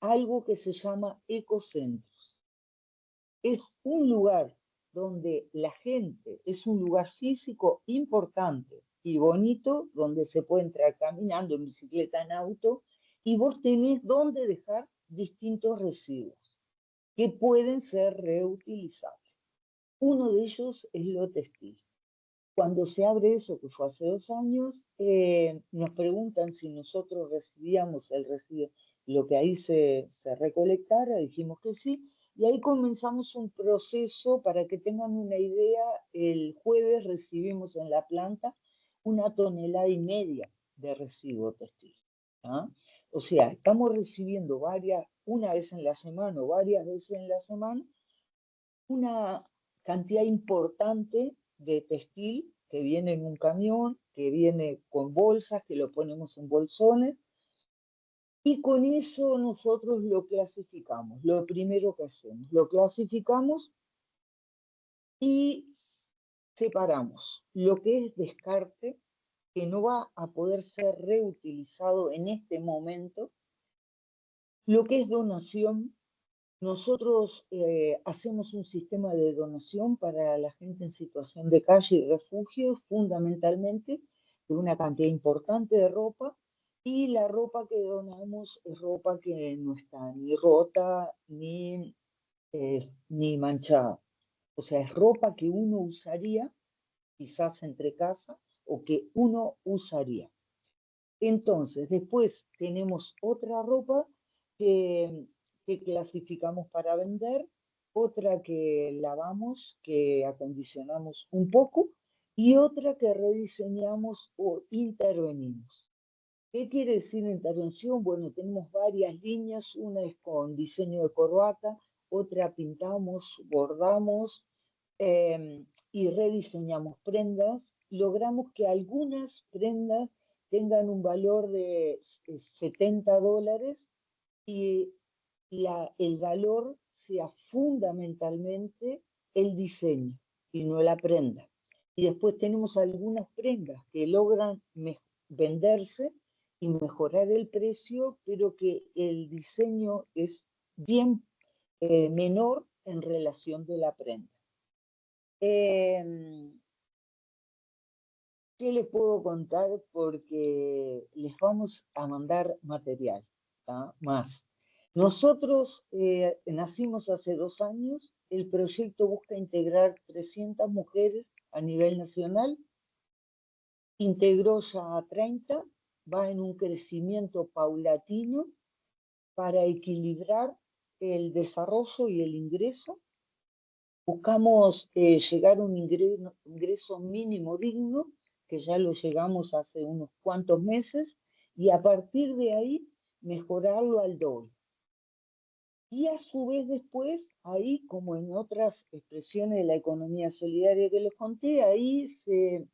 algo que se llama ecocentros. Es un lugar donde la gente, es un lugar físico importante y bonito, donde se puede entrar caminando, en bicicleta, en auto, y vos tenés donde dejar distintos residuos que pueden ser reutilizables. Uno de ellos es lo textil. Cuando se abre eso, que fue hace 2 años, nos preguntan si nosotros recibíamos el residuo, lo que ahí se recolectara, dijimos que sí, y ahí comenzamos un proceso. Para que tengan una idea, el jueves recibimos en la planta 1,5 toneladas de residuo textil, ¿ah? O sea, estamos recibiendo una vez en la semana o varias veces en la semana, una cantidad importante de textil que viene en un camión, que viene con bolsas, que lo ponemos en bolsones, y con eso nosotros lo clasificamos. Lo primero que hacemos, lo clasificamos y separamos lo que es descarte, que no va a poder ser reutilizado en este momento, lo que es donación. Nosotros hacemos un sistema de donación para la gente en situación de calle y refugio, fundamentalmente, de una cantidad importante de ropa, y la ropa que donamos es ropa que no está ni rota ni manchada. O sea, es ropa que uno usaría, quizás entre casa, o que uno usaría. Entonces, después tenemos otra ropa que clasificamos para vender, otra que lavamos, que acondicionamos un poco, y otra que rediseñamos o intervenimos. ¿Qué quiere decir intervención? Bueno, tenemos varias líneas, una es con diseño de corbata, otra pintamos, bordamos y rediseñamos prendas. Logramos que algunas prendas tengan un valor de $70 y el valor sea fundamentalmente el diseño y no la prenda. Y después tenemos algunas prendas que logran venderse y mejorar el precio, pero que el diseño es bien menor en relación de la prenda. ¿Qué les puedo contar? Porque les vamos a mandar material, ¿tá? Más. Nosotros nacimos hace 2 años, el proyecto busca integrar 300 mujeres a nivel nacional, integró ya a 30, va en un crecimiento paulatino para equilibrar el desarrollo y el ingreso. Buscamos llegar a un ingreso mínimo digno, que ya lo llegamos hace unos cuantos meses, y a partir de ahí mejorarlo al doble. Y a su vez después, ahí como en otras expresiones de la economía solidaria que les conté, ahí se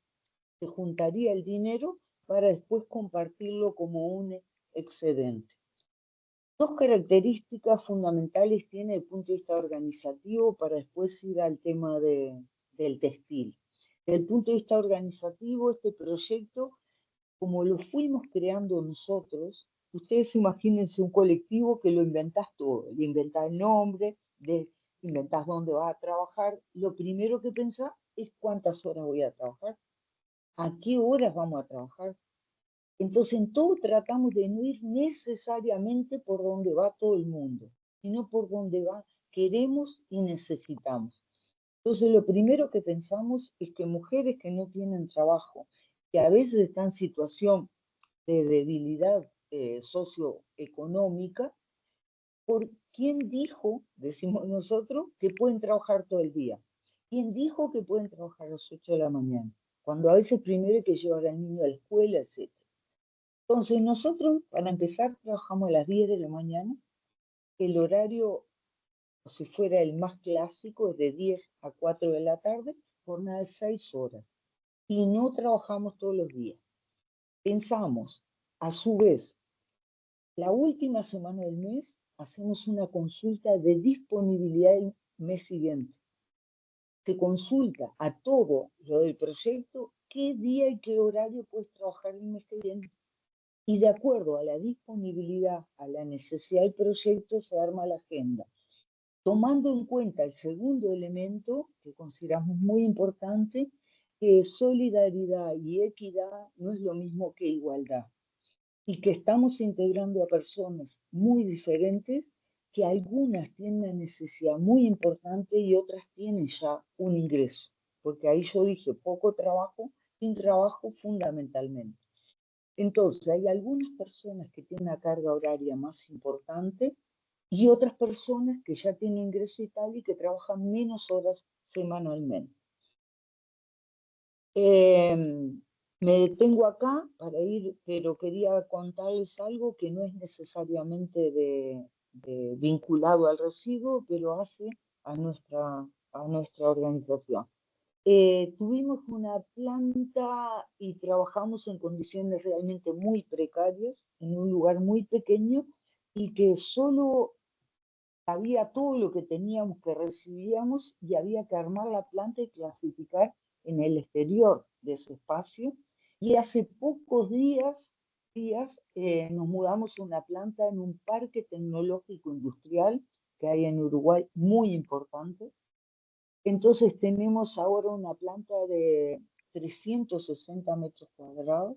juntaría el dinero para después compartirlo como un excedente. Dos características fundamentales tiene el punto de vista organizativo para después ir al tema del textil. Desde el punto de vista organizativo, este proyecto, como lo fuimos creando nosotros, ustedes imagínense un colectivo que lo inventás todo, le inventás el nombre, inventás dónde vas a trabajar, lo primero que pensás es cuántas horas voy a trabajar, a qué horas vamos a trabajar. Entonces, en todo tratamos de no ir necesariamente por donde va todo el mundo, sino por donde queremos y necesitamos. Entonces, lo primero que pensamos es que mujeres que no tienen trabajo, que a veces están en situación de debilidad socioeconómica, ¿por quién dijo, decimos nosotros, que pueden trabajar todo el día? ¿Quién dijo que pueden trabajar a las 8 de la mañana? Cuando a veces primero hay que llevar al niño a la escuela, etc. Entonces nosotros, para empezar, trabajamos a las 10 de la mañana. El horario, si fuera el más clásico, es de 10 a 4 de la tarde, jornada de 6 horas. Y no trabajamos todos los días. Pensamos, a su vez, la última semana del mes, hacemos una consulta de disponibilidad el mes siguiente. Se consulta a todo lo del proyecto qué día y qué horario puedes trabajar el mes que viene. Y de acuerdo a la disponibilidad, a la necesidad del proyecto, se arma la agenda. Tomando en cuenta el segundo elemento, que consideramos muy importante, que solidaridad y equidad no es lo mismo que igualdad. Y que estamos integrando a personas muy diferentes, que algunas tienen una necesidad muy importante y otras tienen ya un ingreso. Porque ahí yo dije poco trabajo, sin trabajo fundamentalmente. Entonces, hay algunas personas que tienen una carga horaria más importante y otras personas que ya tienen ingreso y tal y que trabajan menos horas semanalmente. Me detengo acá para ir, pero quería contarles algo que no es necesariamente vinculado al residuo, pero hace a nuestra organización. Tuvimos una planta y trabajamos en condiciones realmente muy precarias, en un lugar muy pequeño, y que solo había todo lo que teníamos que recibíamos y había que armar la planta y clasificar en el exterior de ese espacio. Y hace pocos días nos mudamos a una planta en un parque tecnológico industrial que hay en Uruguay, muy importante. Entonces tenemos ahora una planta de 360 metros cuadrados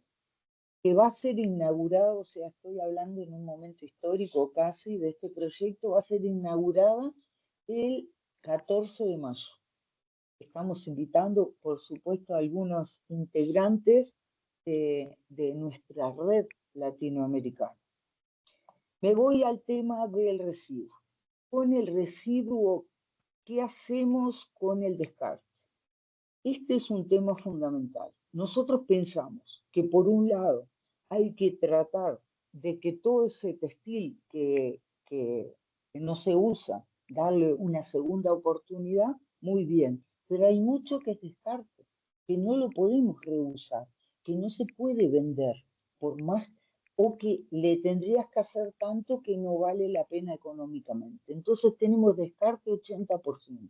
que va a ser inaugurada, o sea, estoy hablando en un momento histórico casi de este proyecto, va a ser inaugurada el 14 de mayo. Estamos invitando, por supuesto, a algunos integrantes de nuestra red latinoamericana. Me voy al tema del residuo. Con el residuo, ¿qué hacemos con el descarte? Este es un tema fundamental. Nosotros pensamos que por un lado hay que tratar de que todo ese textil que no se usa, darle una segunda oportunidad, muy bien, pero hay mucho que es descarte, que no lo podemos reusar, que no se puede vender, por más, o que le tendrías que hacer tanto que no vale la pena económicamente. Entonces tenemos descarte 80%.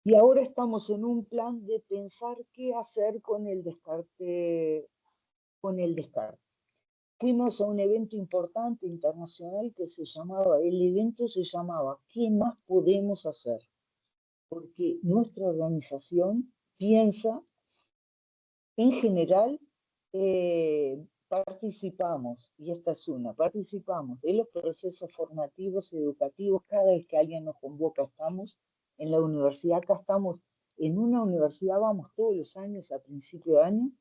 Y ahora estamos en un plan de pensar qué hacer con el descarte. Fuimos a un evento importante internacional que el evento se llamaba ¿Qué más podemos hacer? Porque nuestra organización piensa, en general, participamos de los procesos formativos y educativos. Cada vez que alguien nos convoca, estamos en la universidad, acá estamos en una universidad, vamos todos los años a principio de año,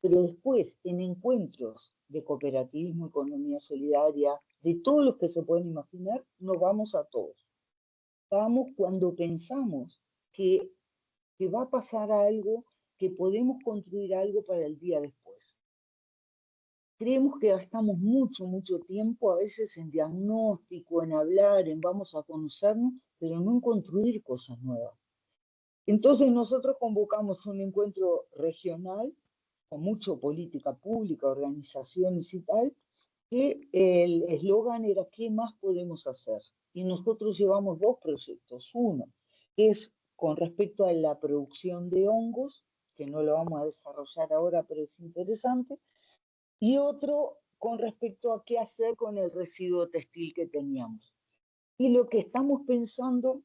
Pero después, en encuentros de cooperativismo, economía solidaria, de todos los que se pueden imaginar, nos vamos a todos. Vamos cuando pensamos que va a pasar algo, que podemos construir algo para el día después. Creemos que gastamos mucho tiempo a veces en diagnóstico, en hablar, en vamos a conocernos, pero no en construir cosas nuevas. Entonces nosotros convocamos un encuentro regional con mucho política pública, organizaciones y tal, que el eslogan era ¿qué más podemos hacer? Y nosotros llevamos dos proyectos. Uno, que es con respecto a la producción de hongos, que no lo vamos a desarrollar ahora, pero es interesante, y otro con respecto a qué hacer con el residuo textil que teníamos. Y lo que estamos pensando,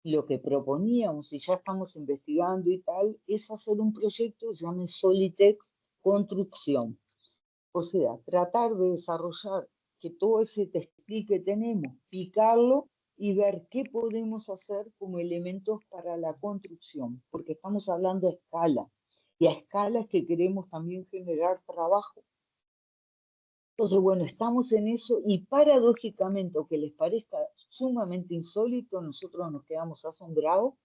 lo que proponíamos, y ya estamos investigando y tal, es hacer un proyecto que se llame Solitex Construcción. O sea, tratar de desarrollar que todo ese textil que tenemos, picarlo y ver qué podemos hacer como elementos para la construcción, porque estamos hablando a escala, y a escala es que queremos también generar trabajo. Entonces, bueno, estamos en eso y paradójicamente, aunque les parezca sumamente insólito, nosotros nos quedamos asombrados.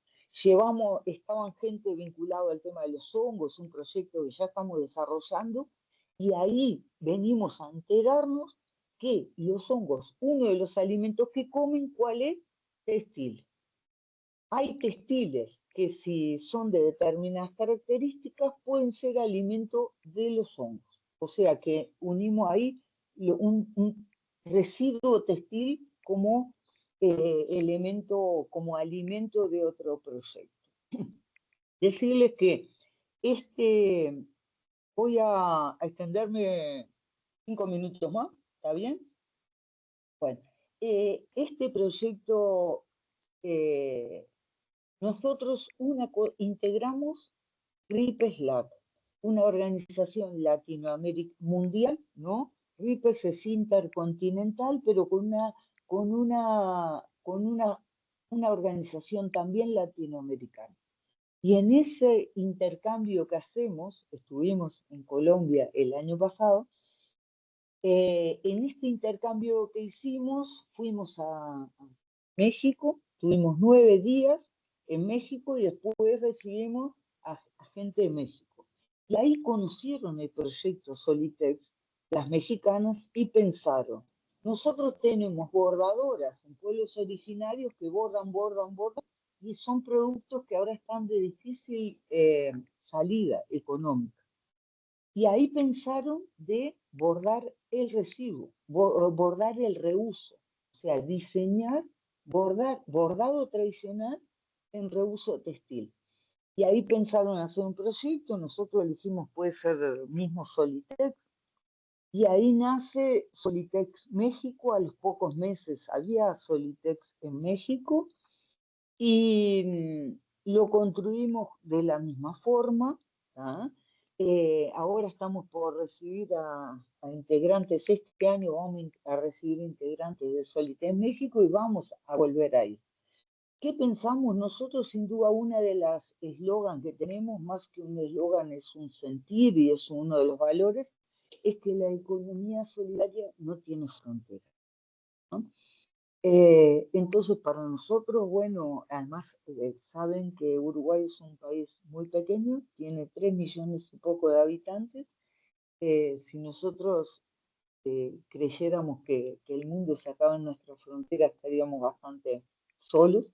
Estaban gente vinculada al tema de los hongos, un proyecto que ya estamos desarrollando, y ahí venimos a enterarnos que los hongos, uno de los alimentos que comen, ¿cuál es? Textil. Hay textiles que si son de determinadas características pueden ser alimento de los hongos. O sea que unimos ahí un residuo textil como elemento, como alimento de otro proyecto. Decirles que voy a extenderme 5 minutos más, ¿está bien? Bueno, este proyecto nosotros integramos RIPES-LAC, una organización mundial, ¿no? RIPES es intercontinental, pero con una organización también latinoamericana. Y en ese intercambio que hacemos, estuvimos en Colombia el año pasado, en este intercambio que hicimos, fuimos a México, tuvimos 9 días en México y después recibimos a gente de México. Y ahí conocieron el proyecto Solitex, las mexicanas, y pensaron, nosotros tenemos bordadoras en pueblos originarios que bordan, y son productos que ahora están de difícil salida económica. Y ahí pensaron de bordar el residuo, bordar el reuso, o sea, diseñar, bordado tradicional en reuso textil. Y ahí pensaron hacer un proyecto, nosotros elegimos, puede ser mismo Solitex, y ahí nace Solitex México. A los pocos meses había Solitex en México, y lo construimos de la misma forma. ¿Ah? Ahora estamos por recibir a integrantes, este año vamos a recibir integrantes de Solitex México y vamos a volver ahí. ¿Qué pensamos? Nosotros, sin duda, una de las eslogans que tenemos, más que un eslogan, es un sentir y es uno de los valores, es que la economía solidaria no tiene fronteras, ¿no? Entonces, para nosotros, bueno, además saben que Uruguay es un país muy pequeño, tiene 3 millones y poco de habitantes. Si nosotros creyéramos que el mundo se acaba en nuestra frontera, estaríamos bastante solos.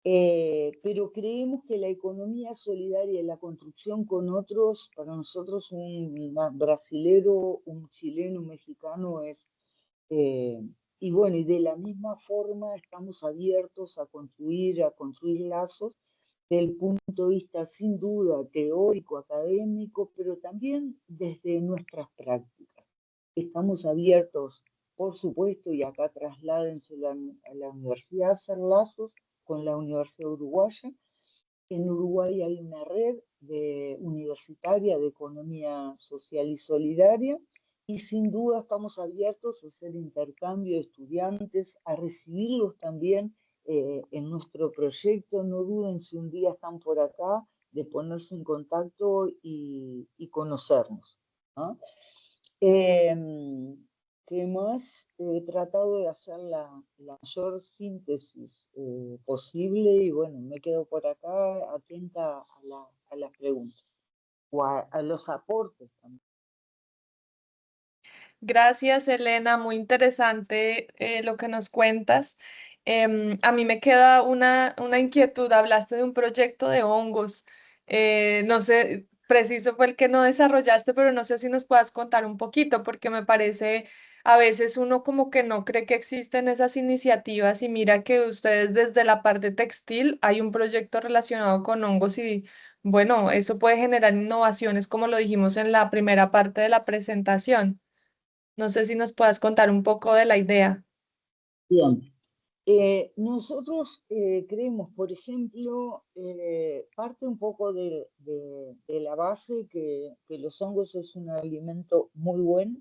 Pero creemos que la economía solidaria y la construcción con otros, para nosotros un brasilero, un chileno, un mexicano es... y bueno, y de la misma forma estamos abiertos a construir lazos desde el punto de vista sin duda teórico, académico, pero también desde nuestras prácticas. Estamos abiertos, por supuesto, y acá trasládense a la universidad, a hacer lazos con la Universidad Uruguaya. En Uruguay hay una red universitaria de economía social y solidaria, y sin duda estamos abiertos a hacer intercambio de estudiantes, a recibirlos también en nuestro proyecto. No duden si un día están por acá ponerse en contacto y conocernos, ¿no? ¿Qué más? He tratado de hacer la mayor síntesis posible y bueno, me quedo por acá atenta a las preguntas o a los aportes también.
Gracias, Elena. Muy interesante lo que nos cuentas. A mí me queda una inquietud. Hablaste de un proyecto de hongos. No sé, preciso fue el que no desarrollaste, pero no sé si nos puedas contar un poquito, porque me parece, a veces uno como que no cree que existen esas iniciativas y mira que ustedes desde la parte textil hay un proyecto relacionado con hongos y bueno, eso puede generar innovaciones, como lo dijimos en la primera parte de la presentación. No sé si nos puedas contar un poco de la idea.
Bien. Nosotros creemos, por ejemplo, parte un poco de la base que los hongos es un alimento muy bueno,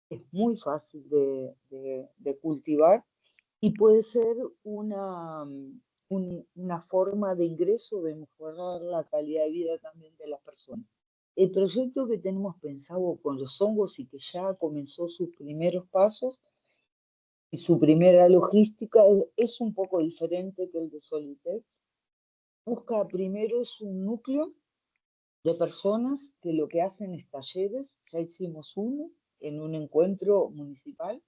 es muy fácil de cultivar y puede ser una forma de ingreso, de mejorar la calidad de vida también de las personas. El proyecto que tenemos pensado con los hongos y que ya comenzó sus primeros pasos y su primera logística es un poco diferente que el de Solitex. Busca primero es un núcleo de personas que lo que hacen es talleres, ya hicimos uno en un encuentro municipal,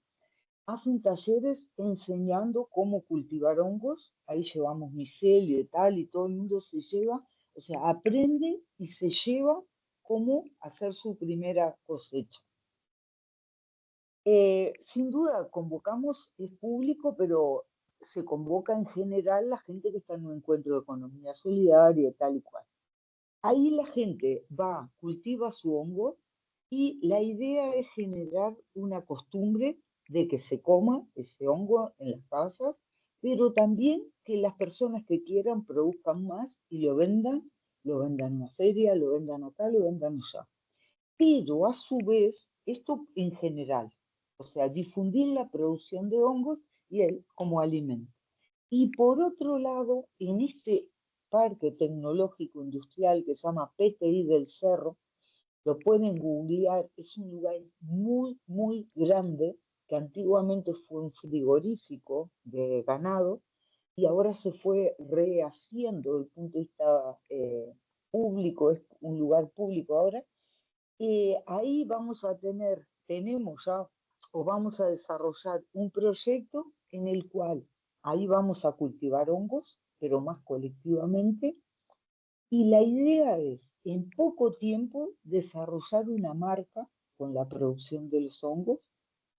hacen talleres enseñando cómo cultivar hongos, ahí llevamos micelio y tal, y todo el mundo se lleva, o sea, aprende y se lleva cómo hacer su primera cosecha. Sin duda, convocamos, es público, pero se convoca en general la gente que está en un encuentro de economía solidaria, tal y cual. Ahí la gente va, cultiva su hongo y la idea es generar una costumbre de que se coma ese hongo en las casas, pero también que las personas que quieran produzcan más y lo vendan en la feria, lo vendan acá, lo vendan allá. Pero a su vez, esto en general, o sea, difundir la producción de hongos y el, como alimento. Y por otro lado, en este parque tecnológico industrial que se llama PTI del Cerro, lo pueden googlear, es un lugar muy, muy grande, que antiguamente fue un frigorífico de ganado y ahora se fue rehaciendo desde el punto de vista público, es un lugar público ahora. Ahí vamos a tenemos ya, o vamos a desarrollar un proyecto en el cual ahí vamos a cultivar hongos, pero más colectivamente. Y la idea es, en poco tiempo, desarrollar una marca con la producción de los hongos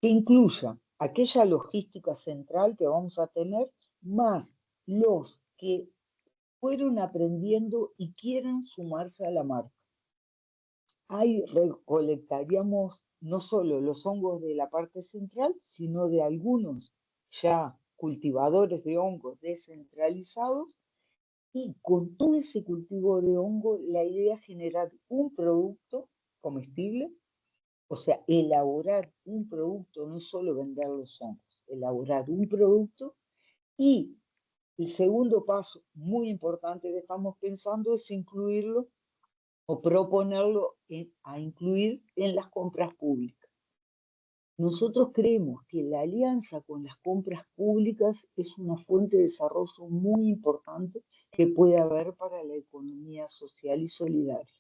que incluya aquella logística central que vamos a tener, más los que fueron aprendiendo y quieran sumarse a la marca. Ahí recolectaríamos no solo los hongos de la parte central, sino de algunos ya cultivadores de hongos descentralizados y con todo ese cultivo de hongo, la idea es generar un producto comestible, o sea, elaborar un producto, no solo vender los hongos, elaborar un producto. Y el segundo paso muy importante que estamos pensando es incluirlo o proponerlo a incluir en las compras públicas. Nosotros creemos que la alianza con las compras públicas es una fuente de desarrollo muy importante que puede haber para la economía social y solidaria.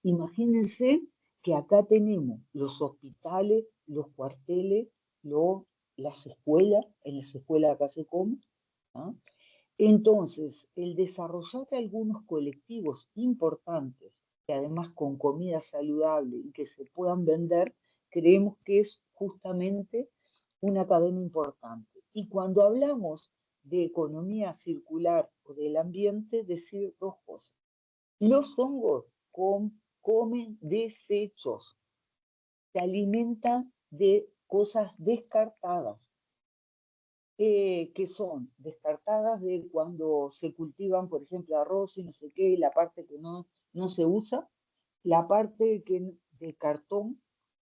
Imagínense que acá tenemos los hospitales, los cuarteles, las escuelas, en las escuelas acá se come, ¿ah? Entonces, el desarrollar algunos colectivos importantes, que además con comida saludable y que se puedan vender, creemos que es justamente una cadena importante. Y cuando hablamos de economía circular o del ambiente, decir dos cosas. Los hongos comen desechos, se alimentan de cosas descartadas. Que son descartadas de cuando se cultivan, por ejemplo, arroz y no sé qué, la parte que no se usa, la parte de cartón,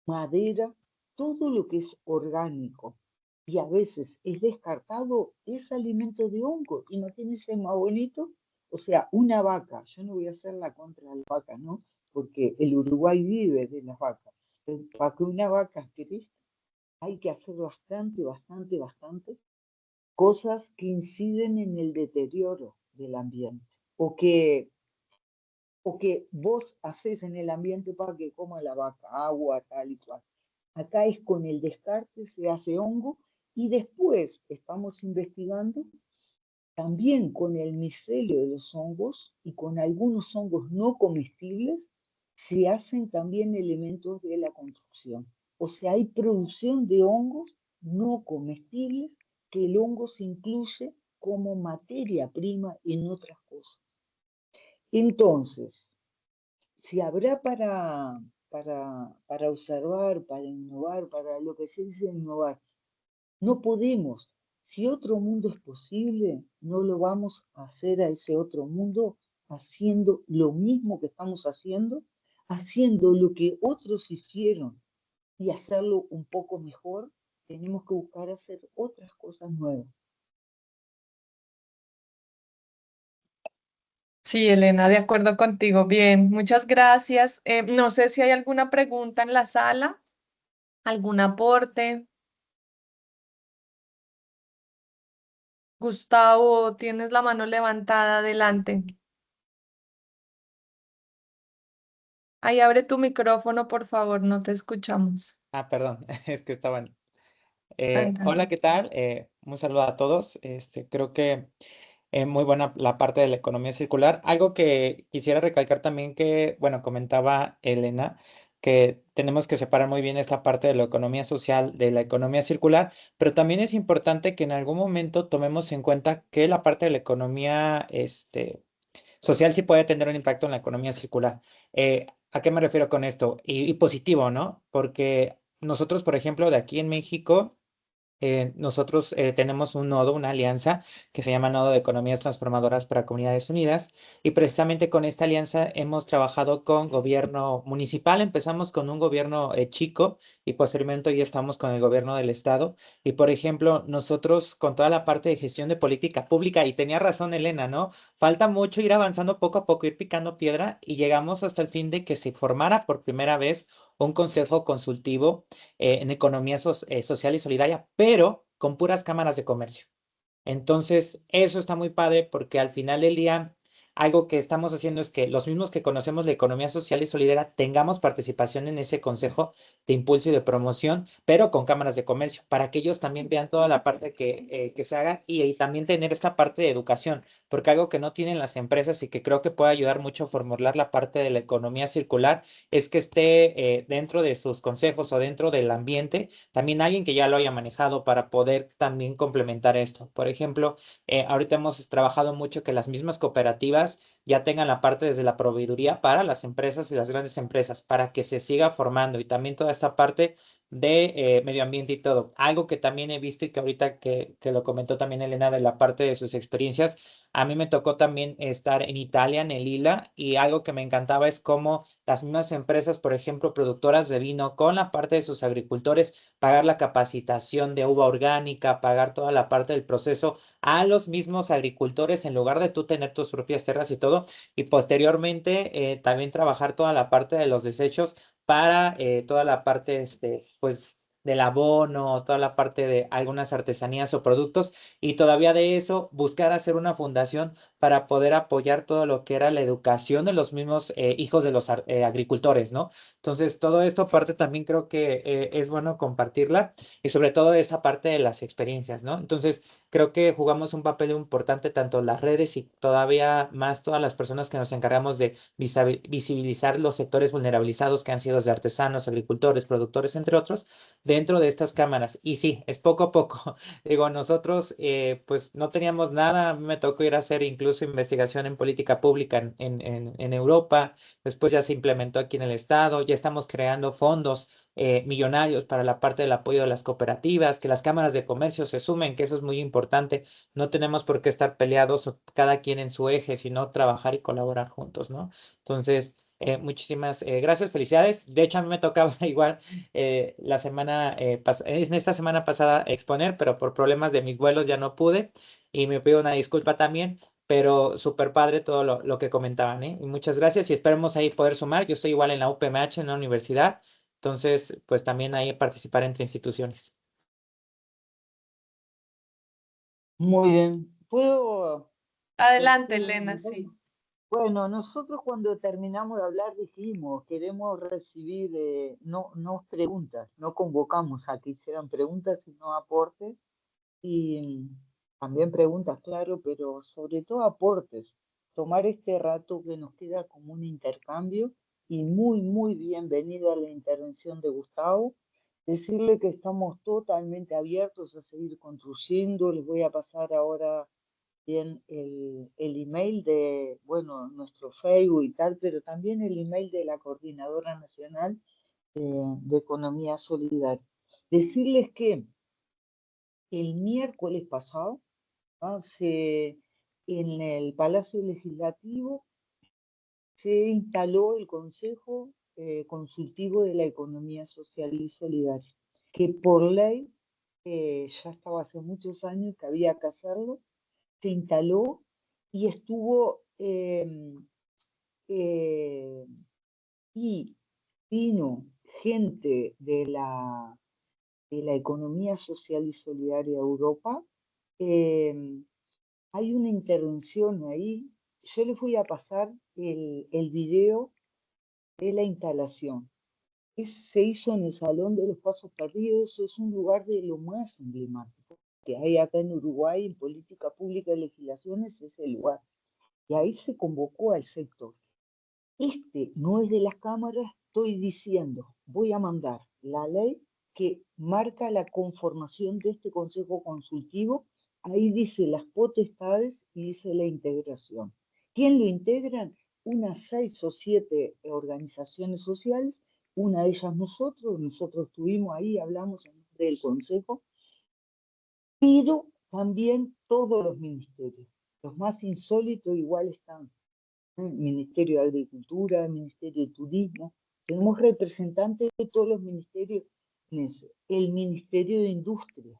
madera, todo lo que es orgánico y a veces es descartado, es alimento de hongo. Imagínense más bonito O sea, una vaca, yo no voy a hacer la contra de las vacas, ¿no? Porque el Uruguay vive de las vacas. Pero para que una vaca crezca, hay que hacer bastante cosas que inciden en el deterioro del ambiente o que vos haces en el ambiente para que coma la vaca, agua, tal y cual. Acá es con el descarte, se hace hongo y después estamos investigando también con el micelio de los hongos y con algunos hongos no comestibles se hacen también elementos de la construcción. O sea, hay producción de hongos no comestibles que el hongo se incluye como materia prima en otras cosas. Entonces, si habrá para observar, para innovar, para lo que se dice innovar, no podemos. Si otro mundo es posible, no lo vamos a hacer a ese otro mundo haciendo lo mismo que estamos haciendo lo que otros hicieron y hacerlo un poco mejor. Tenemos que buscar hacer otras cosas nuevas.
Sí, Elena, de acuerdo contigo. Bien, muchas gracias. No sé si hay alguna pregunta en la sala, algún aporte. Gustavo, tienes la mano levantada, adelante. Ahí abre tu micrófono, por favor, no te escuchamos.
Ah, perdón, es que estaban.
Adelante.
Hola, ¿qué tal? Un saludo a todos. Creo que muy buena la parte de la economía circular. Algo que quisiera recalcar también que, bueno, comentaba Elena, que tenemos que separar muy bien esta parte de la economía social de la economía circular, pero también es importante que en algún momento tomemos en cuenta que la parte de la economía, social sí puede tener un impacto en la economía circular. ¿A qué me refiero con esto? Y positivo, ¿no? Porque nosotros, por ejemplo, de aquí en México, nosotros tenemos un nodo, una alianza que se llama Nodo de Economías Transformadoras para Comunidades Unidas y precisamente con esta alianza hemos trabajado con gobierno municipal, empezamos con un gobierno chico y posteriormente ya estamos con el gobierno del estado y por ejemplo nosotros con toda la parte de gestión de política pública y tenía razón Elena, ¿no? Falta mucho ir avanzando poco a poco, ir picando piedra y llegamos hasta el fin de que se formara por primera vez un consejo consultivo en economía social y solidaria, pero con puras cámaras de comercio. Entonces, eso está muy padre porque al final del día, algo que estamos haciendo es que los mismos que conocemos la economía social y solidaria tengamos participación en ese consejo de impulso y de promoción, pero con cámaras de comercio, para que ellos también vean toda la parte que se haga y también tener esta parte de educación, porque algo que no tienen las empresas y que creo que puede ayudar mucho a formular la parte de la economía circular es que esté dentro de sus consejos o dentro del ambiente también alguien que ya lo haya manejado para poder también complementar esto. Por ejemplo, ahorita hemos trabajado mucho que las mismas cooperativas ya tengan la parte desde la proveeduría para las empresas y las grandes empresas, para que se siga formando y también toda esta parte de medio ambiente y todo. Algo que también he visto y que ahorita que lo comentó también Elena de la parte de sus experiencias, a mí me tocó también estar en Italia, en el Lila, y algo que me encantaba es cómo las mismas empresas, por ejemplo, productoras de vino, con la parte de sus agricultores, pagar la capacitación de uva orgánica, pagar toda la parte del proceso a los mismos agricultores en lugar de tú tener tus propias tierras y todo. Y posteriormente también trabajar toda la parte de los desechos para toda la parte, pues, del abono, toda la parte de algunas artesanías o productos y todavía de eso buscar hacer una fundación para poder apoyar todo lo que era la educación de los mismos hijos de los agricultores, ¿no? Entonces, todo esto parte también creo que es bueno compartirla y sobre todo esa parte de las experiencias, ¿no? Entonces, creo que jugamos un papel importante tanto las redes y todavía más todas las personas que nos encargamos de visibilizar los sectores vulnerabilizados que han sido de artesanos, agricultores, productores, entre otros, dentro de estas cámaras. Y sí, es poco a poco. Digo, nosotros pues no teníamos nada, a mí me tocó ir a hacer incluso investigación en política pública en Europa, después ya se implementó aquí en el estado, ya estamos creando fondos millonarios para la parte del apoyo de las cooperativas, que las cámaras de comercio se sumen, que eso es muy importante, no tenemos por qué estar peleados o cada quien en su eje, sino trabajar y colaborar juntos, ¿no? Entonces, muchísimas gracias, felicidades. De hecho, a mí me tocaba igual la semana en esta semana pasada exponer, pero por problemas de mis vuelos ya no pude y me pido una disculpa también, pero súper padre todo lo que comentaban, ¿eh? Y muchas gracias y esperemos ahí poder sumar. Yo estoy igual en la UPMH, en la universidad, entonces pues también ahí participar entre instituciones.
Muy bien. ¿Puedo
Adelante,
decir
Elena,
algo?
sí.
Bueno, nosotros cuando terminamos de hablar dijimos, queremos recibir, no preguntas, no convocamos a que hicieran preguntas, sino aportes, y también preguntas, claro, pero sobre todo aportes. Tomar este rato que nos queda como un intercambio, y muy, muy bienvenida la intervención de Gustavo. Decirle que estamos totalmente abiertos a seguir construyendo. Les voy a pasar ahora bien el email de, bueno, nuestro Facebook y tal, pero también el email de la Coordinadora Nacional de Economía Solidaria. Decirles que el miércoles pasado, en el Palacio Legislativo se instaló el Consejo Consultivo de la Economía Social y Solidaria, que por ley ya estaba hace muchos años que había que hacerlo. Se instaló y estuvo, y vino gente de la economía social y solidaria de Europa. Hay una intervención ahí. Yo les voy a pasar el video de la instalación. Se hizo en el Salón de los Pasos Perdidos. Es un lugar de lo más emblemático que hay acá en Uruguay en política pública y legislaciones, es el lugar. Y ahí se convocó al sector. Este no es de las cámaras, estoy diciendo, voy a mandar la ley que marca la conformación de este Consejo Consultivo. Ahí dice las potestades y dice la integración. ¿Quién lo integran? Unas 6 o 7 organizaciones sociales, una de ellas nosotros estuvimos ahí, hablamos del Consejo, pero también todos los ministerios. Los más insólitos igual están Ministerio de Agricultura, Ministerio de Turismo. Tenemos representantes de todos los ministerios. El Ministerio de Industria.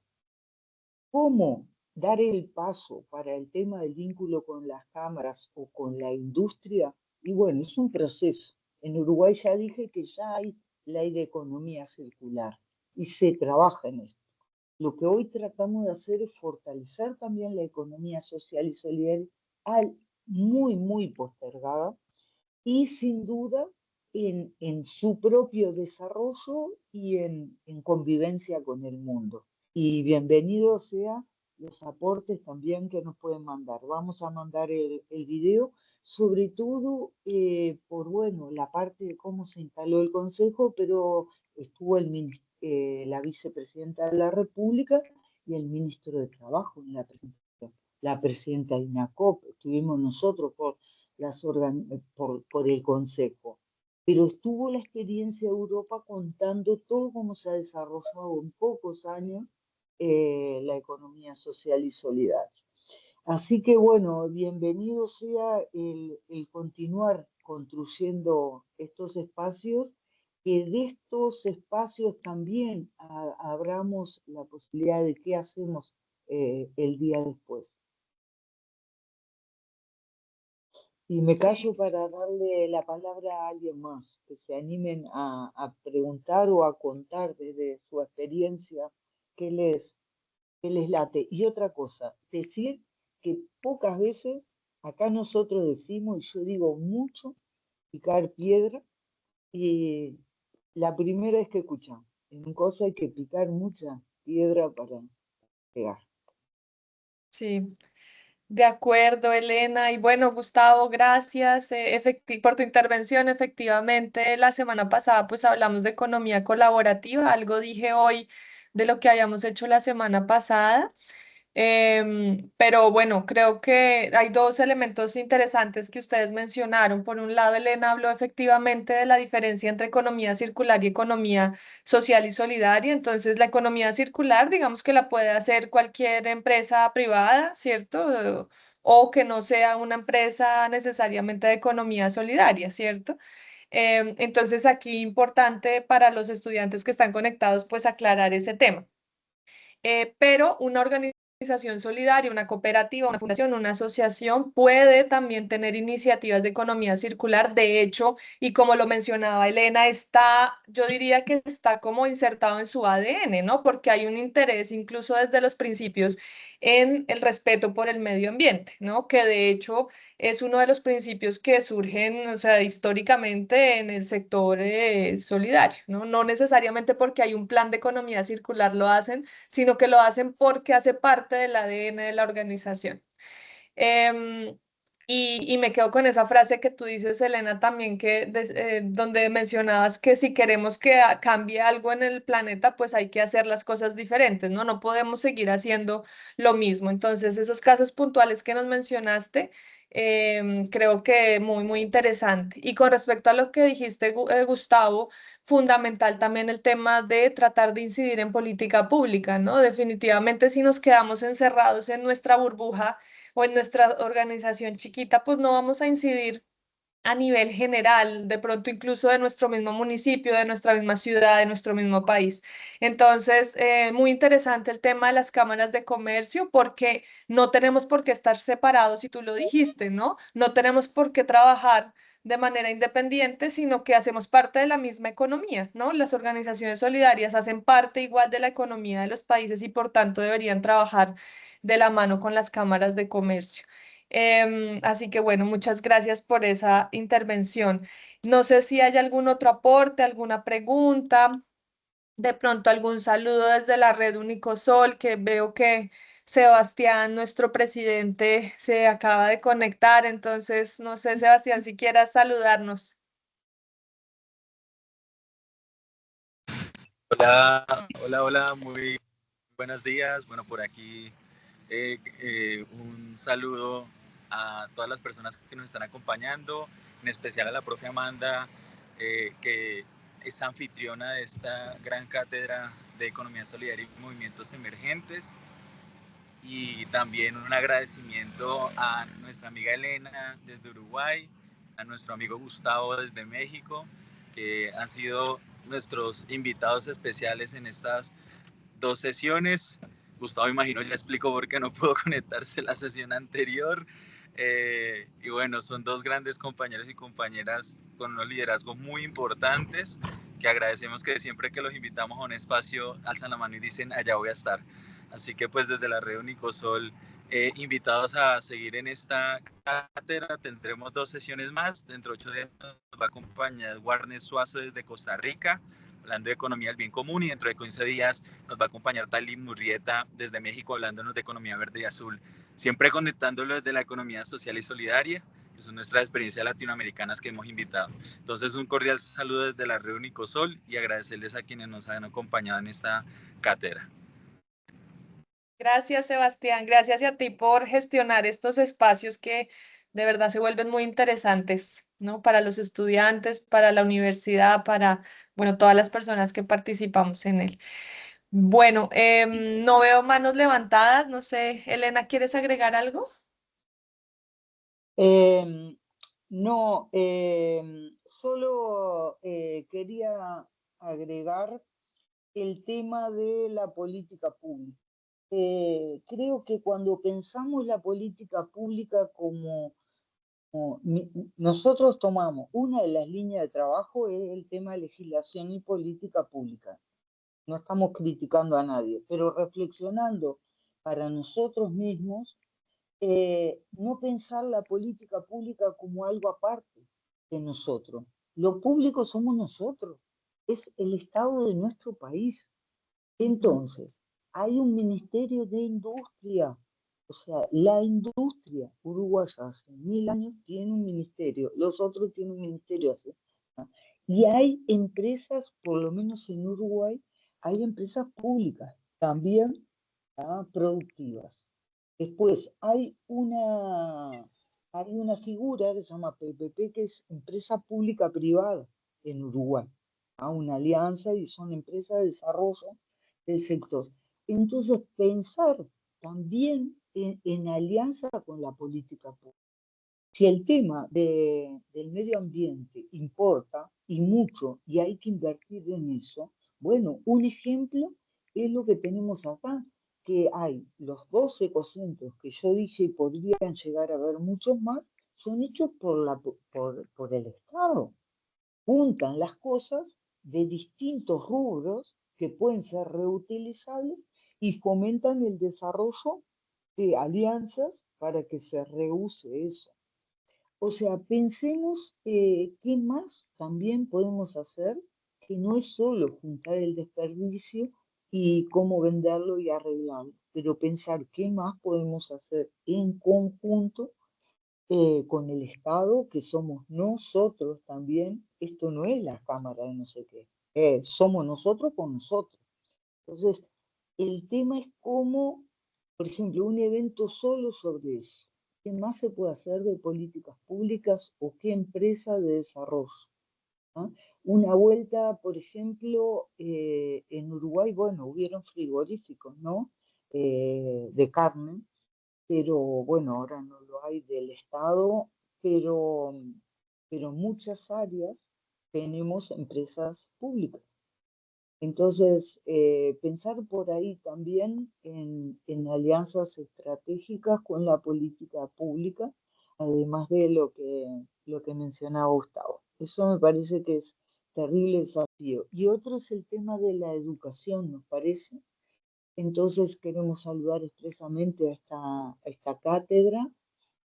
¿Cómo dar el paso para el tema del vínculo con las cámaras o con la industria? Y bueno, es un proceso. En Uruguay ya dije que ya hay ley de economía circular y se trabaja en esto. Lo que hoy tratamos de hacer es fortalecer también la economía social y solidaria, muy, muy postergada, y sin duda en su propio desarrollo y en convivencia con el mundo. Y bienvenidos sean los aportes también que nos pueden mandar. Vamos a mandar el video, sobre todo por, bueno, la parte de cómo se instaló el Consejo, pero estuvo la vicepresidenta de la República y el ministro de Trabajo en la presentación, la presidenta de INACOP, estuvimos nosotros por el Consejo. Pero estuvo la experiencia de Europa contando todo cómo se ha desarrollado en pocos años la economía social y solidaria. Así que bueno, bienvenido sea el continuar construyendo estos espacios, que de estos espacios también abramos la posibilidad de qué hacemos el día después. Y me callo
Sí,
para darle la palabra a alguien más, que se animen a preguntar o a contar desde su experiencia qué les late. Y otra cosa, decir que pocas veces, acá nosotros decimos, y yo digo mucho, picar piedra, y la primera vez que escuchamos. En un coso hay que picar mucha piedra para pegar.
sí. De acuerdo, Elena. Y bueno, Gustavo, gracias por tu intervención. Efectivamente, la semana pasada pues hablamos de economía colaborativa. Algo dije hoy de lo que habíamos hecho la semana pasada. Pero bueno, creo que hay dos elementos interesantes que ustedes mencionaron. Por un lado, Elena habló efectivamente de la diferencia entre economía circular y economía social y solidaria. Entonces, la economía circular, digamos que la puede hacer cualquier empresa privada, ¿cierto? O que no sea una empresa necesariamente de economía solidaria, ¿cierto? Entonces, aquí importante para los estudiantes que están conectados, pues aclarar ese tema. Pero una organización organización solidaria, una cooperativa, una fundación, una asociación puede también tener iniciativas de economía circular. De hecho, y como lo mencionaba Elena, yo diría que está como insertado en su ADN, ¿no? Porque hay un interés incluso desde los principios en el respeto por el medio ambiente, ¿no? Que de hecho es uno de los principios que surgen, o sea, históricamente en el sector solidario, ¿no? No necesariamente porque hay un plan de economía circular lo hacen, sino que lo hacen porque hace parte del ADN de la organización. Em, y me quedo con esa frase que tú dices, Elena, también donde mencionabas que si queremos que cambie algo en el planeta, pues hay que hacer las cosas diferentes, ¿no? No podemos seguir haciendo lo mismo. Entonces, esos casos puntuales que nos mencionaste, creo que muy interesante. Y con respecto a lo que dijiste, Gustavo, fundamental también el tema de tratar de incidir en política pública, ¿no? Definitivamente si nos quedamos encerrados en nuestra burbuja o en nuestra organización chiquita, pues no vamos a incidir a nivel general, de pronto incluso de nuestro mismo municipio, de nuestra misma ciudad, de nuestro mismo país. Entonces, muy interesante el tema de las cámaras de comercio, porque no tenemos por qué estar separados, y tú lo dijiste, ¿no? No tenemos por qué trabajar de manera independiente, sino que hacemos parte de la misma economía, ¿no? Las organizaciones solidarias hacen parte igual de la economía de los países y por tanto deberían trabajar de la mano con las cámaras de comercio. Así que bueno, muchas gracias por esa intervención. No sé si hay algún otro aporte, alguna pregunta, de pronto algún saludo desde la red Unicosol, que veo que Sebastián, nuestro presidente, se acaba de conectar. Entonces, no sé, Sebastián, si quieras saludarnos.
Hola, muy buenos días. Bueno, por aquí un saludo a todas las personas que nos están acompañando, en especial a la profe Amanda, que es anfitriona de esta gran cátedra de Economía Solidaria y Movimientos Emergentes. Y también un agradecimiento a nuestra amiga Elena desde Uruguay, a nuestro amigo Gustavo desde México, que han sido nuestros invitados especiales en estas 2 sesiones. Gustavo, imagino, ya explicó por qué no pudo conectarse la sesión anterior. Y bueno, son 2 grandes compañeros y compañeras con unos liderazgos muy importantes, que agradecemos que siempre que los invitamos a un espacio alzan la mano y dicen, allá voy a estar. Así que pues desde la red Unicosol, invitados a seguir en esta cátedra. Tendremos 2 sesiones más. Dentro de 8 días nos va a acompañar Warner Suazo desde Costa Rica, hablando de economía del bien común, y dentro de 15 días nos va a acompañar Tali Murrieta desde México, hablándonos de economía verde y azul, siempre conectándolo desde la economía social y solidaria, que son nuestras experiencias latinoamericanas que hemos invitado. Entonces, un cordial saludo desde la red Unicosol y agradecerles a quienes nos han acompañado en esta cátedra.
Gracias, Sebastián. Gracias a ti por gestionar estos espacios que de verdad se vuelven muy interesantes, ¿no? Para los estudiantes, para la universidad, para, bueno, todas las personas que participamos en él. Bueno, no veo manos levantadas. No sé, Elena, ¿quieres agregar algo?
No, solo quería agregar el tema de la política pública. Creo que cuando pensamos la política pública nosotros tomamos una de las líneas de trabajo es el tema de legislación y política pública. No estamos criticando a nadie, pero reflexionando para nosotros mismos, no pensar la política pública como algo aparte de nosotros. Lo público somos nosotros, es el estado de nuestro país. Entonces, hay un ministerio de industria, o sea, la industria uruguaya hace 1000 años tiene un ministerio, los otros tienen un ministerio hace. Y hay empresas, por lo menos en Uruguay, hay empresas públicas también productivas. Después hay una figura que se llama PPP, que es empresa pública privada en Uruguay, una alianza y son empresas de desarrollo del sector. Entonces, pensar también en alianza con la política pública. Si el tema del medio ambiente importa y mucho y hay que invertir en eso, bueno, un ejemplo es lo que tenemos acá, que hay los 2 ecocentros que yo dije y podrían llegar a haber muchos más, son hechos por el Estado. Juntan las cosas de distintos rubros que pueden ser reutilizables y fomentan el desarrollo de alianzas para que se reuse eso. O sea, pensemos qué más también podemos hacer, que no es solo juntar el desperdicio y cómo venderlo y arreglarlo, pero pensar qué más podemos hacer en conjunto con el Estado, que somos nosotros también. Esto no es la Cámara de no sé qué, somos nosotros con nosotros. Entonces, el tema es cómo, por ejemplo, un evento solo sobre eso. ¿Qué más se puede hacer de políticas públicas o qué empresa de desarrollo? ¿Ah? Una vuelta, por ejemplo, en Uruguay, bueno, hubieron frigoríficos, ¿no? De carne, pero bueno, ahora no lo hay del Estado, pero en muchas áreas tenemos empresas públicas. Entonces, pensar por ahí también en alianzas estratégicas con la política pública, además de lo que mencionaba Gustavo. Eso me parece que es terrible desafío. Y otro es el tema de la educación, nos parece. Entonces, queremos saludar expresamente a esta cátedra,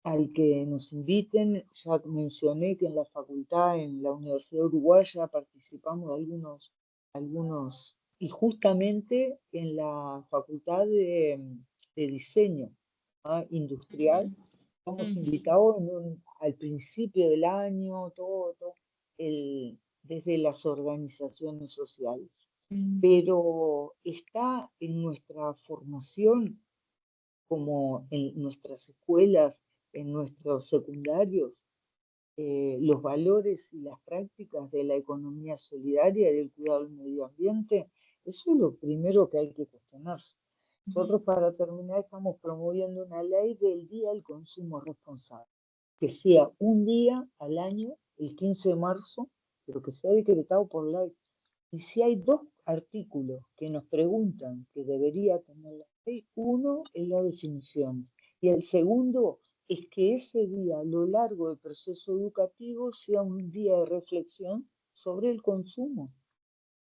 al que nos inviten. Ya mencioné que en la facultad, en la Universidad Uruguaya, participamos de algunos, y justamente en la facultad de diseño industrial, estamos invitados al principio del año, desde las organizaciones sociales. Pero está en nuestra formación, como en nuestras escuelas, en nuestros secundarios, los valores y las prácticas de la economía solidaria y del cuidado del medio ambiente. Eso es lo primero que hay que cuestionarse. Nosotros, para terminar, estamos promoviendo una ley del Día del Consumo Responsable, que sea un día al año, el 15 de marzo, pero que sea decretado por ley. Y si hay 2 artículos que nos preguntan que debería tener la ley, uno es la definición y el segundo es que ese día, a lo largo del proceso educativo, sea un día de reflexión sobre el consumo.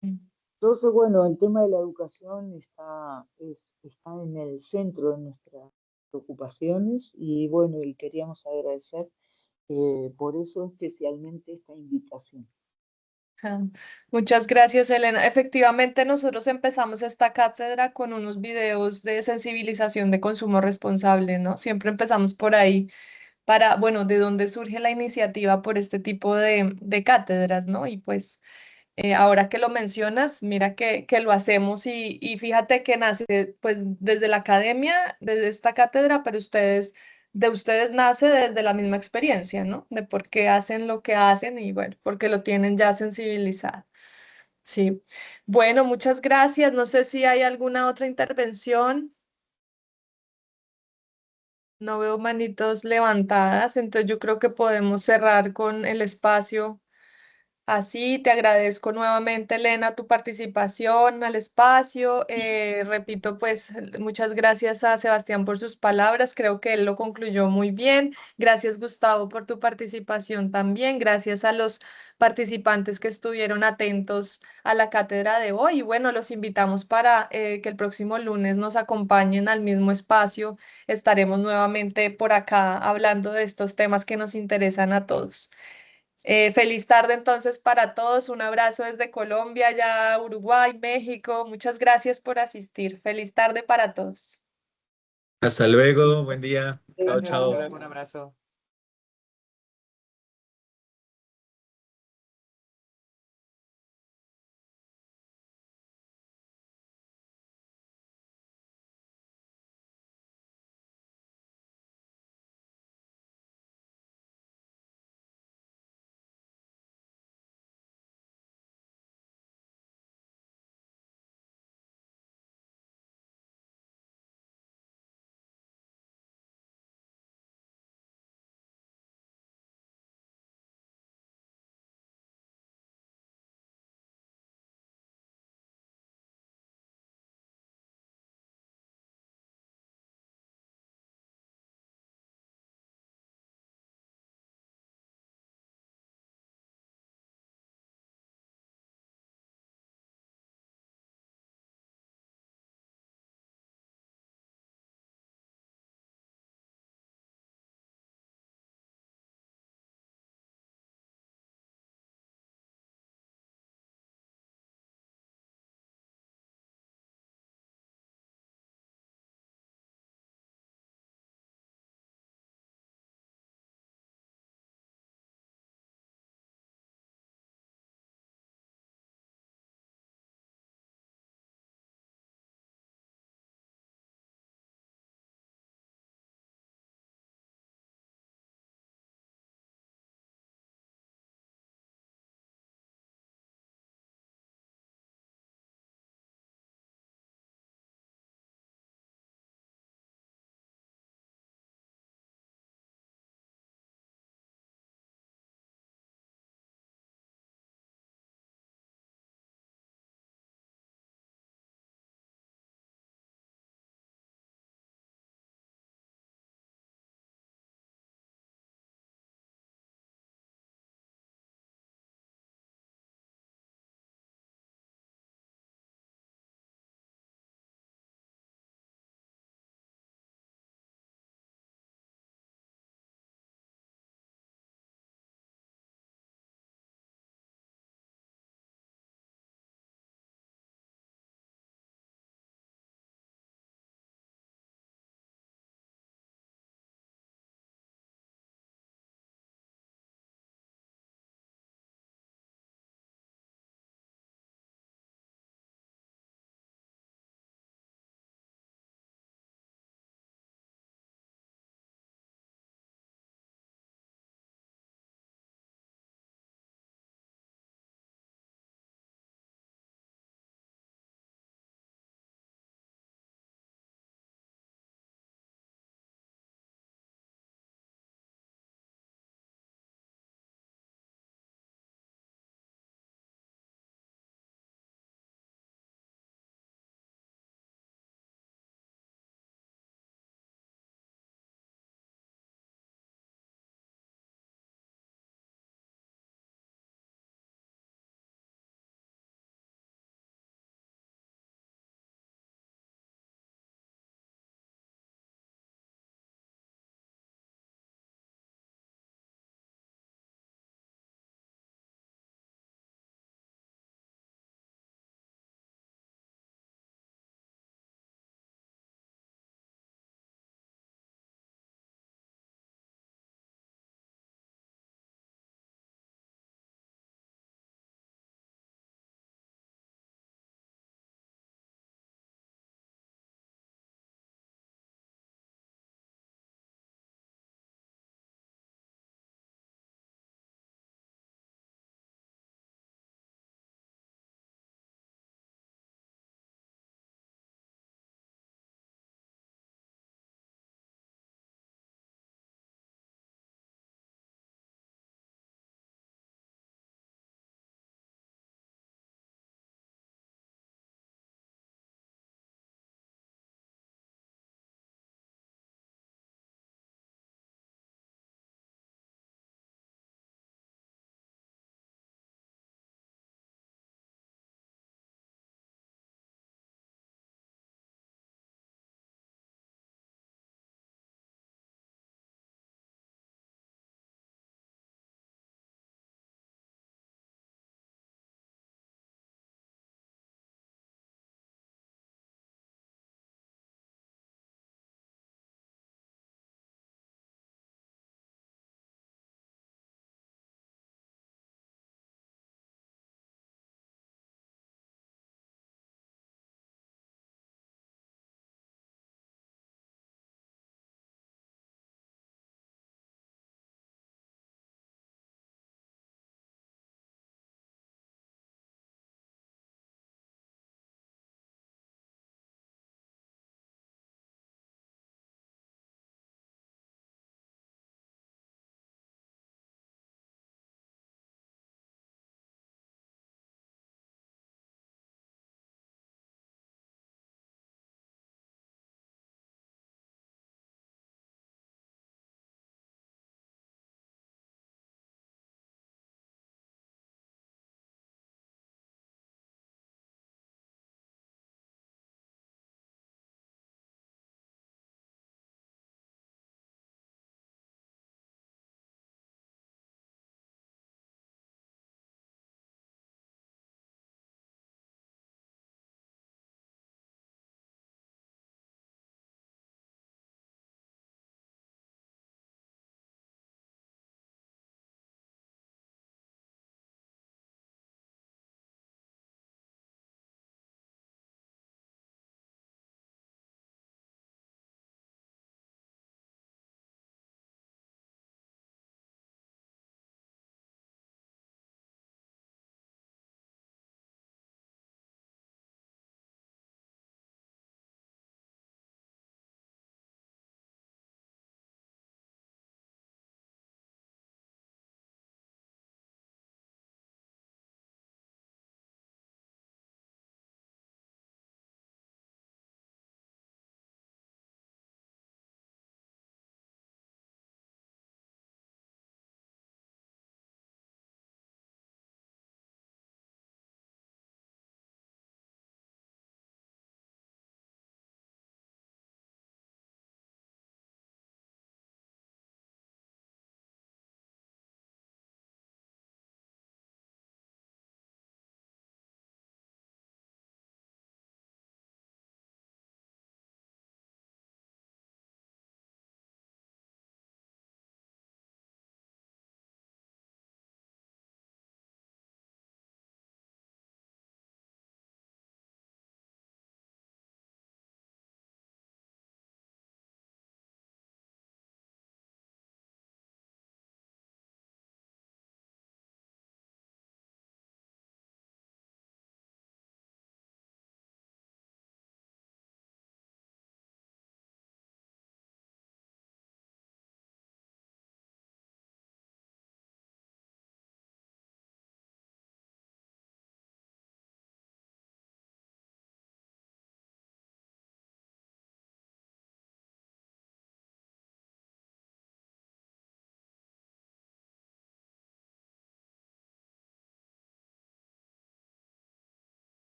Entonces, bueno, el tema de la educación está en el centro de nuestras preocupaciones y bueno, y queríamos agradecer por eso especialmente esta invitación.
Muchas gracias, Elena. Efectivamente, nosotros empezamos esta cátedra con unos videos de sensibilización de consumo responsable, ¿no? Siempre empezamos por ahí para, bueno, de dónde surge la iniciativa por este tipo de cátedras, ¿no? Y pues ahora que lo mencionas, mira que lo hacemos y fíjate que nace pues desde la academia, desde esta cátedra, pero de ustedes nace desde la misma experiencia, ¿no? De por qué hacen lo que hacen y bueno, porque lo tienen ya sensibilizado. Sí. Bueno, muchas gracias. No sé si hay alguna otra intervención. No veo manitos levantadas, entonces yo creo que podemos cerrar con el espacio. Así, te agradezco nuevamente, Elena, tu participación al espacio. Repito, pues muchas gracias a Sebastián por sus palabras. Creo que él lo concluyó muy bien. Gracias, Gustavo, por tu participación también. Gracias a los participantes que estuvieron atentos a la cátedra de hoy. Y bueno, los invitamos para que el próximo lunes nos acompañen al mismo espacio. Estaremos nuevamente por acá hablando de estos temas que nos interesan a todos. Feliz tarde entonces para todos. Un abrazo desde Colombia, ya Uruguay, México. Muchas gracias por asistir. Feliz tarde para todos.
Hasta luego, buen día. Chao,
Gracias, hasta
chao.
luego, un abrazo.